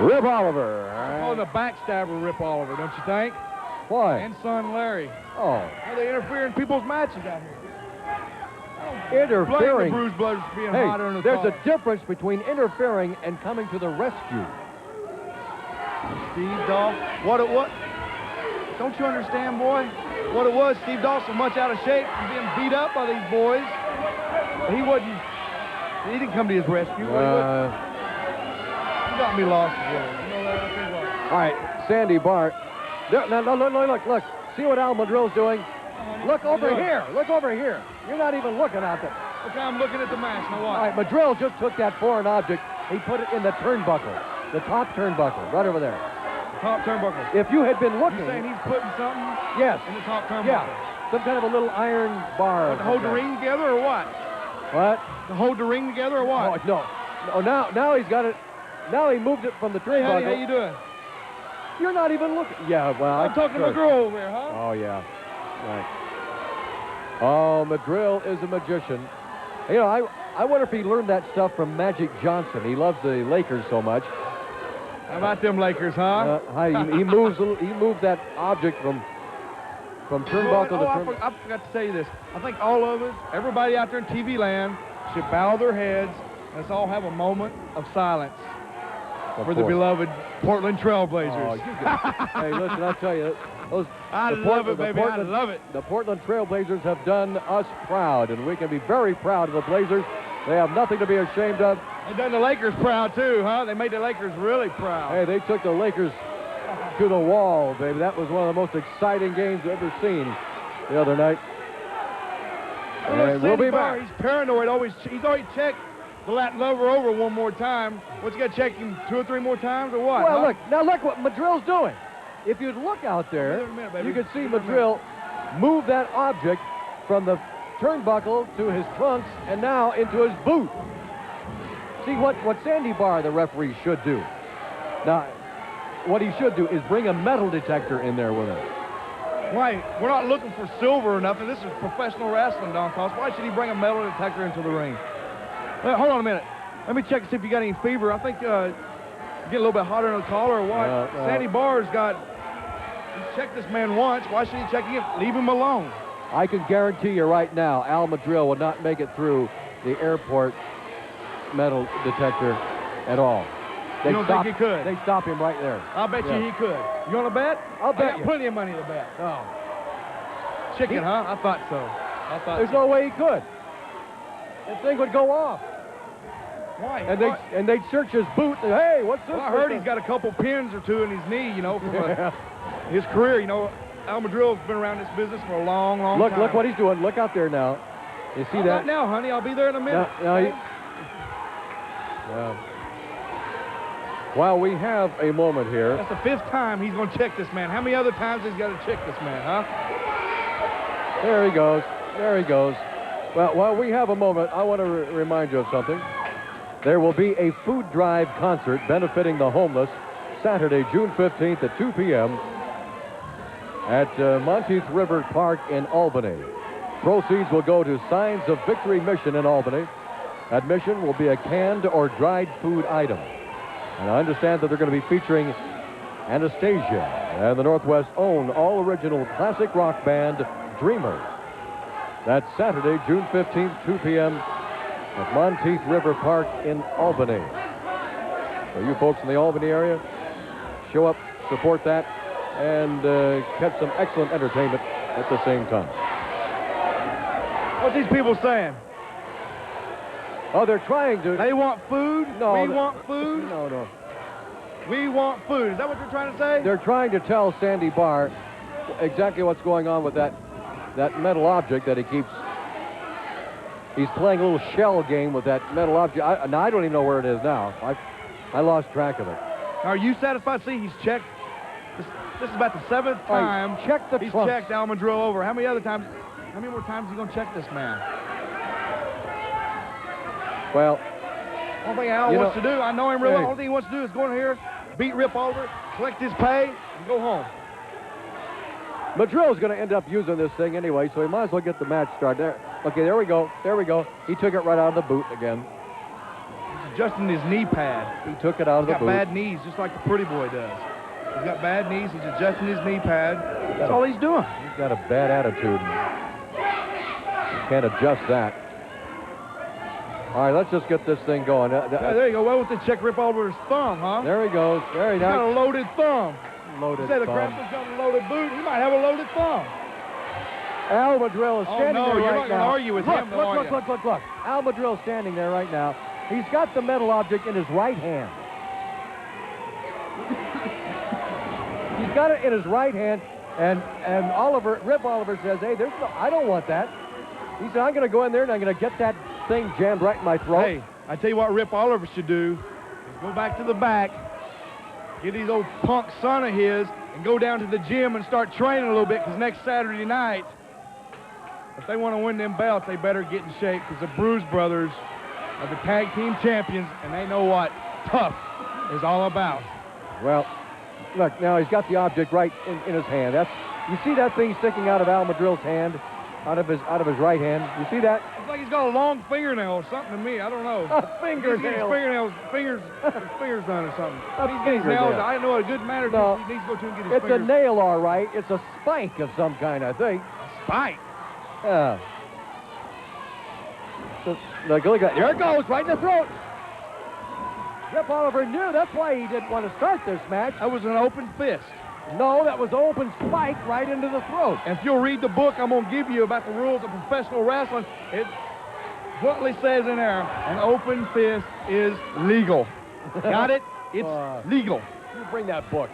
Speaker 2: Rip Oliver.
Speaker 10: Oh, the backstabber Rip Oliver, don't you think?
Speaker 2: Why?
Speaker 10: And son Larry.
Speaker 2: Oh.
Speaker 10: How they interfere in people's matches out here.
Speaker 2: Interfering.
Speaker 10: Blame the Bruise Brothers for being
Speaker 2: Hey,
Speaker 10: hotter in the
Speaker 2: there's
Speaker 10: top.
Speaker 2: a difference between interfering and coming to the rescue.
Speaker 10: Steve Dahl. What? Don't you understand, boy? What it was, Steve Dahl so much out of shape and being beat up by these boys. He didn't come to his rescue. You got me lost as well. You know that? I think what?
Speaker 2: All right, Sandy Barr. No, look. See what Al Madrill's doing? Look over here. Look over here. You're not even looking out there.
Speaker 10: Okay, I'm looking at the match. Now what?
Speaker 2: All right, Madrill just took that foreign object. He put it in the turnbuckle, the top turnbuckle, right over there.
Speaker 10: Top turnbuckle.
Speaker 2: If you had been looking...
Speaker 10: You're saying he's putting something
Speaker 2: yes.
Speaker 10: in the top turnbuckle?
Speaker 2: Yeah, some kind of a little iron bar.
Speaker 10: What, to hold the ring together or what?
Speaker 2: What?
Speaker 10: To hold the ring together or what?
Speaker 2: Oh, no, now he's got it. Now he moved it from the turnbuckle.
Speaker 10: Hey, how you doing?
Speaker 2: You're not even looking. Yeah, well...
Speaker 10: I'm talking to my girl over there, huh?
Speaker 2: Oh, yeah. Right. Oh, Madrill is a magician. You know, I wonder if he learned that stuff from Magic Johnson. He loves the Lakers so much.
Speaker 10: How about them Lakers, huh?
Speaker 2: He moved that object from turnbuckle to turnbuckle.
Speaker 10: I forgot to say this. I think all of us, everybody out there in TV land, should bow their heads. Let's all have a moment of silence for the beloved Portland Trailblazers.
Speaker 2: Oh, hey, listen, I'll tell you,
Speaker 10: I love it, baby. I love it.
Speaker 2: The Portland Trailblazers have done us proud, and we can be very proud of the Blazers. They have nothing to be ashamed of.
Speaker 10: They done the Lakers proud, too, huh? They made the Lakers really proud.
Speaker 2: Hey, they took the Lakers to the wall, baby. That was one of the most exciting games I've ever seen the other night. And we'll be back.
Speaker 10: He's paranoid. He's always checked the Latin lover over one more time. What's he got to check him 2 or 3 more times or what?
Speaker 2: Well, look what Madrill's doing. If you'd look out there, you could see Madrill move that object from the turnbuckle to his trunks and now into his boot. See what Sandy Barr, the referee, should do. Now, what he should do is bring a metal detector in there with him.
Speaker 10: Why? We're not looking for silver or nothing. This is professional wrestling, Don Cross. Why should he bring a metal detector into the ring? Hold on a minute. Let me check to see if you got any fever. I think you're getting a little bit hotter in the collar or what. Sandy Barr's he's checked this man once. Why should he check again? Leave him alone.
Speaker 2: I can guarantee you right now, Al Madrill will not make it through the airport metal detector at all.
Speaker 10: You don't think he could?
Speaker 2: They stop him right there.
Speaker 10: I'll bet you he could. You want to bet?
Speaker 2: I'll bet
Speaker 10: I got
Speaker 2: you.
Speaker 10: plenty of money to bet. Oh. Chicken, huh? I thought so.
Speaker 2: There's no way he could. That thing would go off.
Speaker 10: Why?
Speaker 2: And they'd search his boot. And, hey, what's this?
Speaker 10: Well, I heard he's got a couple pins or 2 in his knee, you know, from his career. You know, Al Madrill's been around this business for a long, long time.
Speaker 2: Look what he's doing. Look out there now. You see that?
Speaker 10: Not now, honey. I'll be there in a minute.
Speaker 2: While we have a moment here.
Speaker 10: That's the 5th time he's going to check this man. How many other times has he got to check this man, huh?
Speaker 2: There he goes. There he goes. Well, while we have a moment, I want to remind you of something. There will be a food drive concert benefiting the homeless Saturday, June 15th at 2 p.m. at Monteith River Park in Albany. Proceeds will go to Signs of Victory Mission in Albany. Admission will be a canned or dried food item. And I understand that they're going to be featuring Anastasia and the Northwest's own all-original classic rock band, Dreamers. That's Saturday, June 15th, 2 p.m. at Monteith River Park in Albany. So you folks in the Albany area, show up, support that, and catch some excellent entertainment at the same time.
Speaker 10: What's these people saying?
Speaker 2: Oh, they're trying to...
Speaker 10: They want food?
Speaker 2: No.
Speaker 10: We want food?
Speaker 2: No.
Speaker 10: We want food. Is that what they're trying to say?
Speaker 2: They're trying to tell Sandy Barr exactly what's going on with that metal object that he keeps... He's playing a little shell game with that metal object. I don't even know where it is now. I lost track of it.
Speaker 10: Are you satisfied? See, he's checked. This is about the 7th time.
Speaker 2: Check the
Speaker 10: He's
Speaker 2: trunks.
Speaker 10: checked Almadrill over. How many more times is he going to check this man?
Speaker 2: Well,
Speaker 10: One thing Al wants to do, I know him real well. The only thing he wants to do is go in here, beat Rip Oliver, collect his pay, and go home.
Speaker 2: Madrill's going to end up using this thing anyway, so he might as well get the match started. There. Okay, there we go. He took it right out of the boot again.
Speaker 10: He's adjusting his knee pad.
Speaker 2: He took it out of the boot.
Speaker 10: He's got bad knees, just like the pretty boy does. He's got bad knees. He's adjusting his knee pad. That's all he's doing.
Speaker 2: He's got a bad attitude. Can't adjust that. All right, let's just get this thing going.
Speaker 10: There you go. Well, with the check Rip Oliver's thumb, huh?
Speaker 2: There he goes. Very nice.
Speaker 10: He's got a loaded thumb.
Speaker 2: Loaded
Speaker 10: Instead of
Speaker 2: thumb.
Speaker 10: Grappler's got a loaded boot, he might have a loaded thumb.
Speaker 2: Al Madrill is standing there right now.
Speaker 10: You're not going to argue with him, are you?
Speaker 2: Look. Al Madrill's standing there right now. He's got the metal object in his right hand. He's got it in his right hand, and Rip Oliver says, hey, I don't want that. He said, I'm going to go in there and I'm going to get that thing jammed right in my throat.
Speaker 10: Hey, I tell you what Rip Oliver should do is go back to the back, get his old punk son of his, and go down to the gym and start training a little bit, because next Saturday night, if they want to win them belts, they better get in shape, because the Bruise Brothers are the tag team champions, and they know what tough is all about.
Speaker 2: Well, look, now he's got the object right in his hand. You see that thing sticking out of Al Madrill's hand, out of his right hand. You see that?
Speaker 10: It's like he's got a long fingernail or something to me. I don't know.
Speaker 2: A fingernail.
Speaker 10: Fingers done or something.
Speaker 2: A fingernail.
Speaker 10: I know a good man
Speaker 2: No,
Speaker 10: he needs to go to and get his
Speaker 2: it's
Speaker 10: fingers.
Speaker 2: a nail, all right. It's a spike of some kind, I think.
Speaker 10: A spike?
Speaker 2: Yeah. Look at that. There it goes, right in the throat. Rip Oliver knew. That's why he didn't want to start this match.
Speaker 10: That was an open fist.
Speaker 2: No, that was an open spike right into the throat.
Speaker 10: And if you'll read the book I'm going to give you about the rules of professional wrestling, it bluntly says in there, an open fist is legal. Got it? It's legal.
Speaker 2: You bring that book.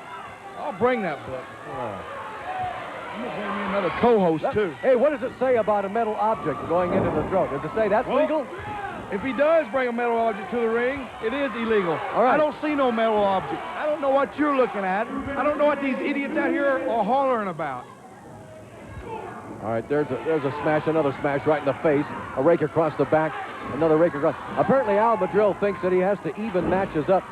Speaker 10: I'll bring that book. I'm going to bring me another co-host, too.
Speaker 2: Hey, what does it say about a metal object going into the throat? Does it say that's legal?
Speaker 10: If he does bring a metal object to the ring, it is illegal.
Speaker 2: All right.
Speaker 10: I don't see no metal object. I don't know what you're looking at. I don't know what these idiots out here are hollering about.
Speaker 2: All right, there's a smash, another smash right in the face. A rake across the back, another rake across. Apparently, Al Madrill thinks that he has to even matches up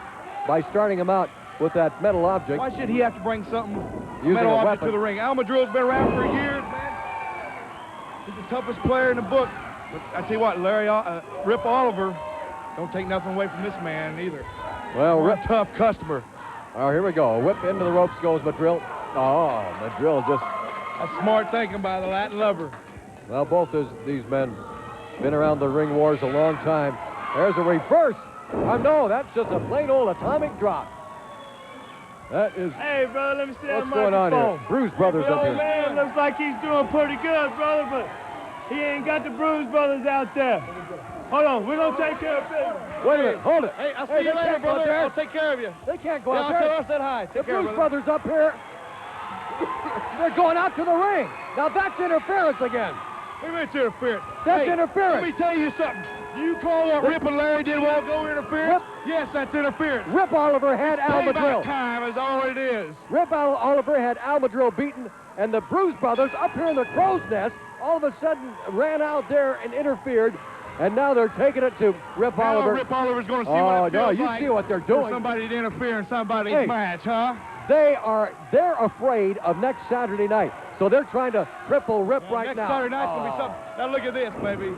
Speaker 2: by starting him out with that metal object.
Speaker 10: Why should he have to bring something
Speaker 2: Using
Speaker 10: metal
Speaker 2: a
Speaker 10: object
Speaker 2: weapon.
Speaker 10: to the ring? Al Madrill's been around for years, man. He's the toughest player in the book. But I tell you what, Rip Oliver don't take nothing away from this man either.
Speaker 2: Well,
Speaker 10: Rip, tough customer.
Speaker 2: Oh, here we go. A whip into the ropes goes Madrill. Oh, Madrill just...
Speaker 10: That's smart thinking by the Latin lover.
Speaker 2: Well, both these men been around the ring wars a long time. There's a reverse. No, that's just a plain old atomic drop. That is...
Speaker 4: Hey, brother, let me see that
Speaker 2: What's going on here? Bruise Brothers up here.
Speaker 4: Man, looks like he's doing pretty good, brother, but he ain't got the Bruise Brothers out there. Hold on, we're going to take care of business.
Speaker 2: Wait a minute, hold it.
Speaker 10: Hey, I'll see you later, brother. I'll take care of you.
Speaker 2: They can't go out
Speaker 10: I'll
Speaker 2: there.
Speaker 10: tell us that hi.
Speaker 2: The
Speaker 10: Take care,
Speaker 2: Bruise
Speaker 10: brother.
Speaker 2: Brothers up here, they're going out to the ring. Now that's interference again.
Speaker 10: Wait a minute, interference.
Speaker 2: That's interference.
Speaker 10: Let me tell you something. Do you call what Rip and Larry did a while ago interference? Yes, that's interference.
Speaker 2: Rip Oliver had Al Madrill.
Speaker 10: Payback time is all it is.
Speaker 2: Rip Oliver had Al Madrill beaten, and the Bruise Brothers up here in the crow's nest all of a sudden ran out there and interfered, and now they're taking it to Rip
Speaker 10: Now
Speaker 2: Oliver.
Speaker 10: Rip Oliver's going to see what it feels
Speaker 2: you
Speaker 10: like
Speaker 2: see what they're
Speaker 10: for
Speaker 2: doing.
Speaker 10: somebody to interfere in somebody's
Speaker 2: Hey.
Speaker 10: match, huh?
Speaker 2: They're afraid of next Saturday night, so they're trying to cripple Rip right
Speaker 10: next
Speaker 2: now.
Speaker 10: Saturday night's going to be something. Now look at this, baby.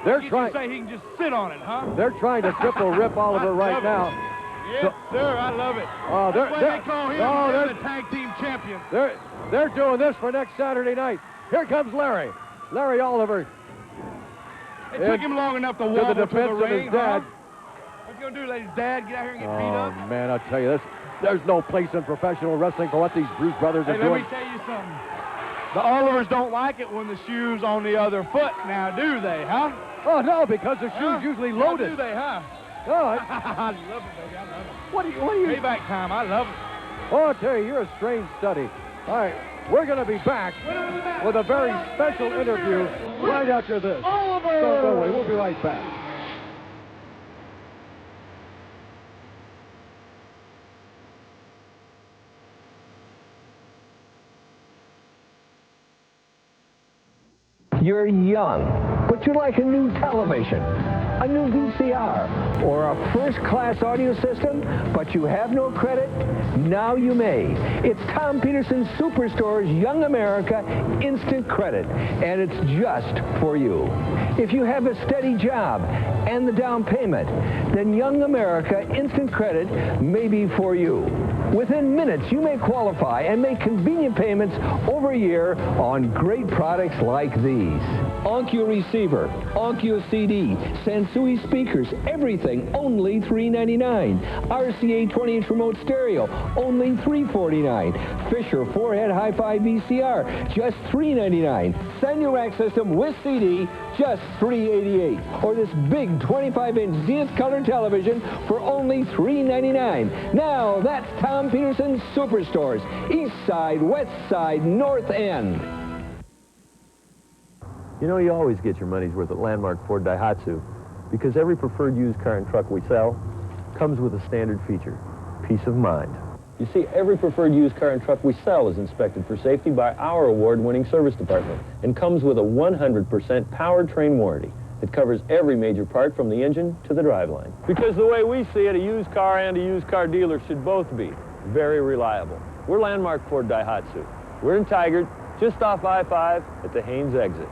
Speaker 2: They're
Speaker 10: You
Speaker 2: trying.
Speaker 10: can say he can just sit on it, huh?
Speaker 2: They're trying to cripple Rip Oliver right now.
Speaker 10: Yes, sir, I love it.
Speaker 2: Oh,
Speaker 10: That's why they call him the tag team champion.
Speaker 2: They're doing this for next Saturday night. Here comes Larry. Larry Oliver.
Speaker 10: It took him long enough to wobble
Speaker 2: the defense
Speaker 10: to the
Speaker 2: of
Speaker 10: ring,
Speaker 2: his dad.
Speaker 10: Huh? What you gonna do, let his dad get out here and get beat up?
Speaker 2: Oh, man, I tell you, there's no place in professional wrestling for what these Bruce brothers are
Speaker 10: Hey,
Speaker 2: doing.
Speaker 10: let me tell you something. The Olivers don't like it when the shoe's on the other foot now, do they, huh?
Speaker 2: Oh, no, because the shoe's usually loaded.
Speaker 10: How do they, huh?
Speaker 2: Oh,
Speaker 10: I love it, baby, I love it.
Speaker 2: What do you...
Speaker 10: Payback time, I love it.
Speaker 2: Oh, I tell you, you're a strange study. All right, we're going to be back with a very special interview right after this.
Speaker 19: Oliver!
Speaker 2: Don't go away, we'll be right back.
Speaker 5: You're young, but you like a new television, a new VCR, or a first-class audio system, but you have no credit? Now you may. It's Tom Peterson's Superstore's Young America Instant Credit, and it's just for you. If you have a steady job and the down payment, then Young America Instant Credit may be for you. Within minutes, you may qualify and make convenient payments over a year on great products like these. Onkyo receiver, Onkyo CD, Sansui speakers, everything only $3.99. RCA 20-inch remote stereo, only $3.49. Fisher 4-head hi-fi VCR, just $3.99. Sanurac system with CD, just $3.88. Or this big 25-inch Zenith color television for only $3.99. Now that's Tom Peterson's Superstores, East Side, West Side, North End.
Speaker 6: You know, you always get your money's worth at Landmark Ford Daihatsu because every preferred used car and truck we sell comes with a standard feature, peace of mind. You see, every preferred used car and truck we sell is inspected for safety by our award-winning service department and comes with a 100% powertrain warranty that covers every major part from the engine to the driveline. Because the way we see it, a used car and a used car dealer should both be very reliable. We're Landmark Ford Daihatsu. We're in Tigard, just off I-5 at the Haynes exit.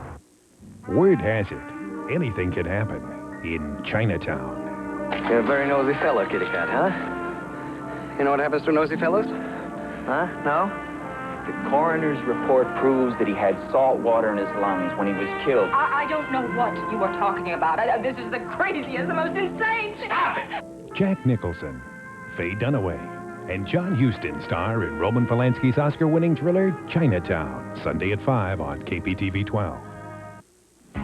Speaker 9: Word has it, anything could happen in Chinatown.
Speaker 16: You're a very nosy fellow, kitty cat, huh? You know what happens to nosy fellows? Huh? No?
Speaker 8: The coroner's report proves that he had salt water in his lungs when he was killed.
Speaker 12: I don't know what you are talking about. This is the craziest, the most insane...
Speaker 8: Stop it!
Speaker 9: Jack Nicholson, Faye Dunaway, and John Huston star in Roman Polanski's Oscar-winning thriller, Chinatown, Sunday at 5 on KPTV 12.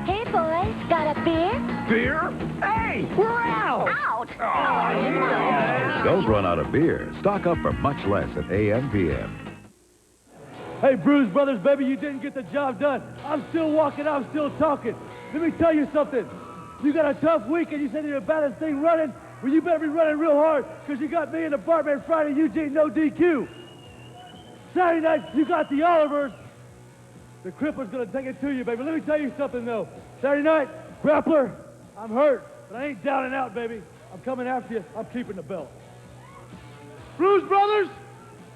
Speaker 19: Hey, boys, got a beer?
Speaker 13: Beer? Hey, we're out!
Speaker 19: Out!
Speaker 3: Don't run out of beer. Stock up for much less at AM/PM.
Speaker 4: Hey, Bruise Brothers, baby, you didn't get the job done. I'm still walking, I'm still talking. Let me tell you something. You got a tough week and you said you're the baddest thing running. Well, you better be running real hard because you got me and the Barman Friday, Eugene, no DQ. Saturday night, you got the Olivers. The crippler's going to take it to you, baby. Let me tell you something, though. Saturday night, grappler, I'm hurt, but I ain't down and out, baby. I'm coming after you. I'm keeping the belt. Bruise Brothers,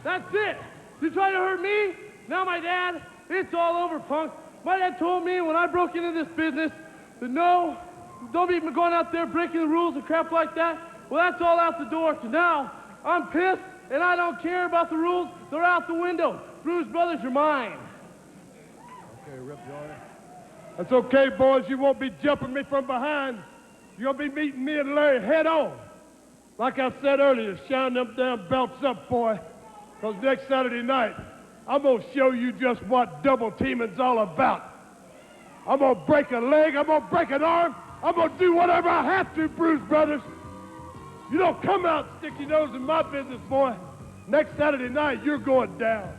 Speaker 4: that's it. You trying to hurt me? Now my dad, it's all over, punk. My dad told me when I broke into this business that no, don't be going out there breaking the rules and crap like that. Well, that's all out the door. So now I'm pissed, and I don't care about the rules. They're out the window. Bruise Brothers, you're mine. Okay, Rip, you all right? That's okay, boys. You won't be jumping me from behind. You'll be meeting me and Larry head on. Like I said earlier, shine them damn belts up, boy. Because next Saturday night, I'm going to show you just what double teaming's all about. I'm going to break a leg. I'm going to break an arm. I'm going to do whatever I have to, Bruise Brothers. You don't come out and stick your nose in my business, boy. Next Saturday night, you're going down.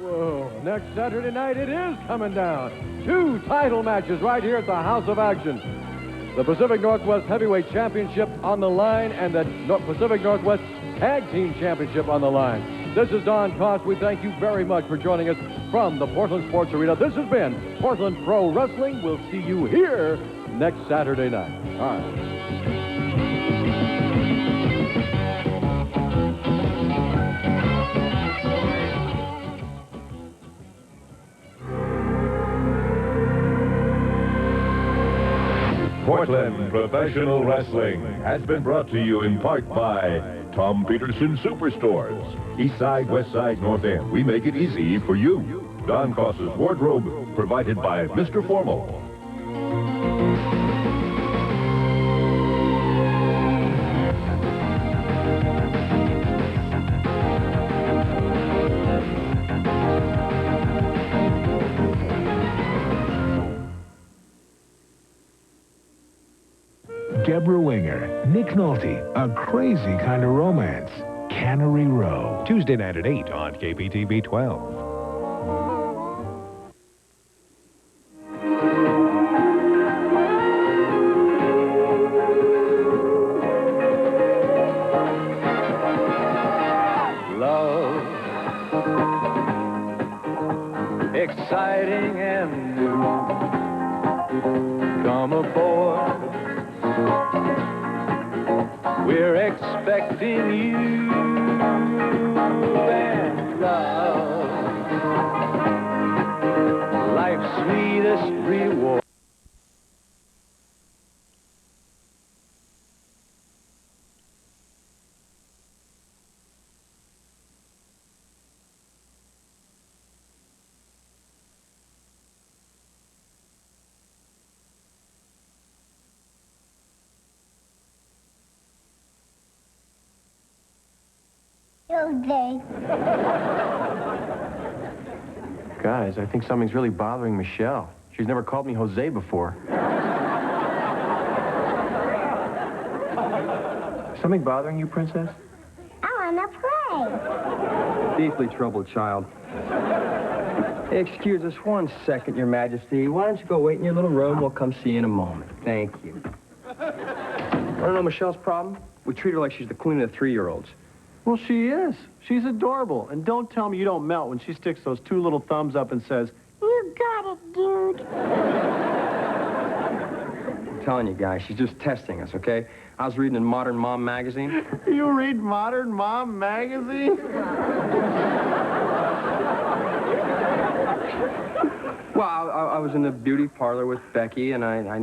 Speaker 2: Whoa, next Saturday night it is coming down. 2 title matches right here at the House of Action. The Pacific Northwest Heavyweight Championship on the line and the Pacific Northwest Tag Team Championship on the line. This is Don Cost. We thank you very much for joining us from the Portland Sports Arena. This has been Portland Pro Wrestling. We'll see you here next Saturday night. All right.
Speaker 3: Portland Professional Wrestling has been brought to you in part by Tom Peterson Superstores. East Side, West Side, North End. We make it easy for you. Don Koss's wardrobe, provided by Mr. Formal.
Speaker 1: Deborah Winger, Nick Nolte, a crazy kind of romance. Cannery Row.
Speaker 9: Tuesday night at 8 on KPTV 12.
Speaker 5: Love, exciting and new. Come aboard. We're expecting you and love, life's sweetest reward.
Speaker 18: Guys, I think something's really bothering Michelle. She's never called me Jose before. Something bothering you, Princess?
Speaker 19: I want to play.
Speaker 16: Deeply troubled child. Excuse us 1 second, Your Majesty. Why don't you go wait in your little room? We'll come see you in a moment. Thank you. Want to know Michelle's problem? We treat her like she's the queen of the 3-year-olds.
Speaker 20: Well, she is. She's adorable. And don't tell me you don't melt when she sticks those 2 little thumbs up and says, "You got it, dude."
Speaker 16: I'm telling you guys, she's just testing us, okay? I was reading in Modern Mom magazine.
Speaker 20: You read Modern Mom magazine?
Speaker 16: Well, I was in the beauty parlor with Becky, and I needed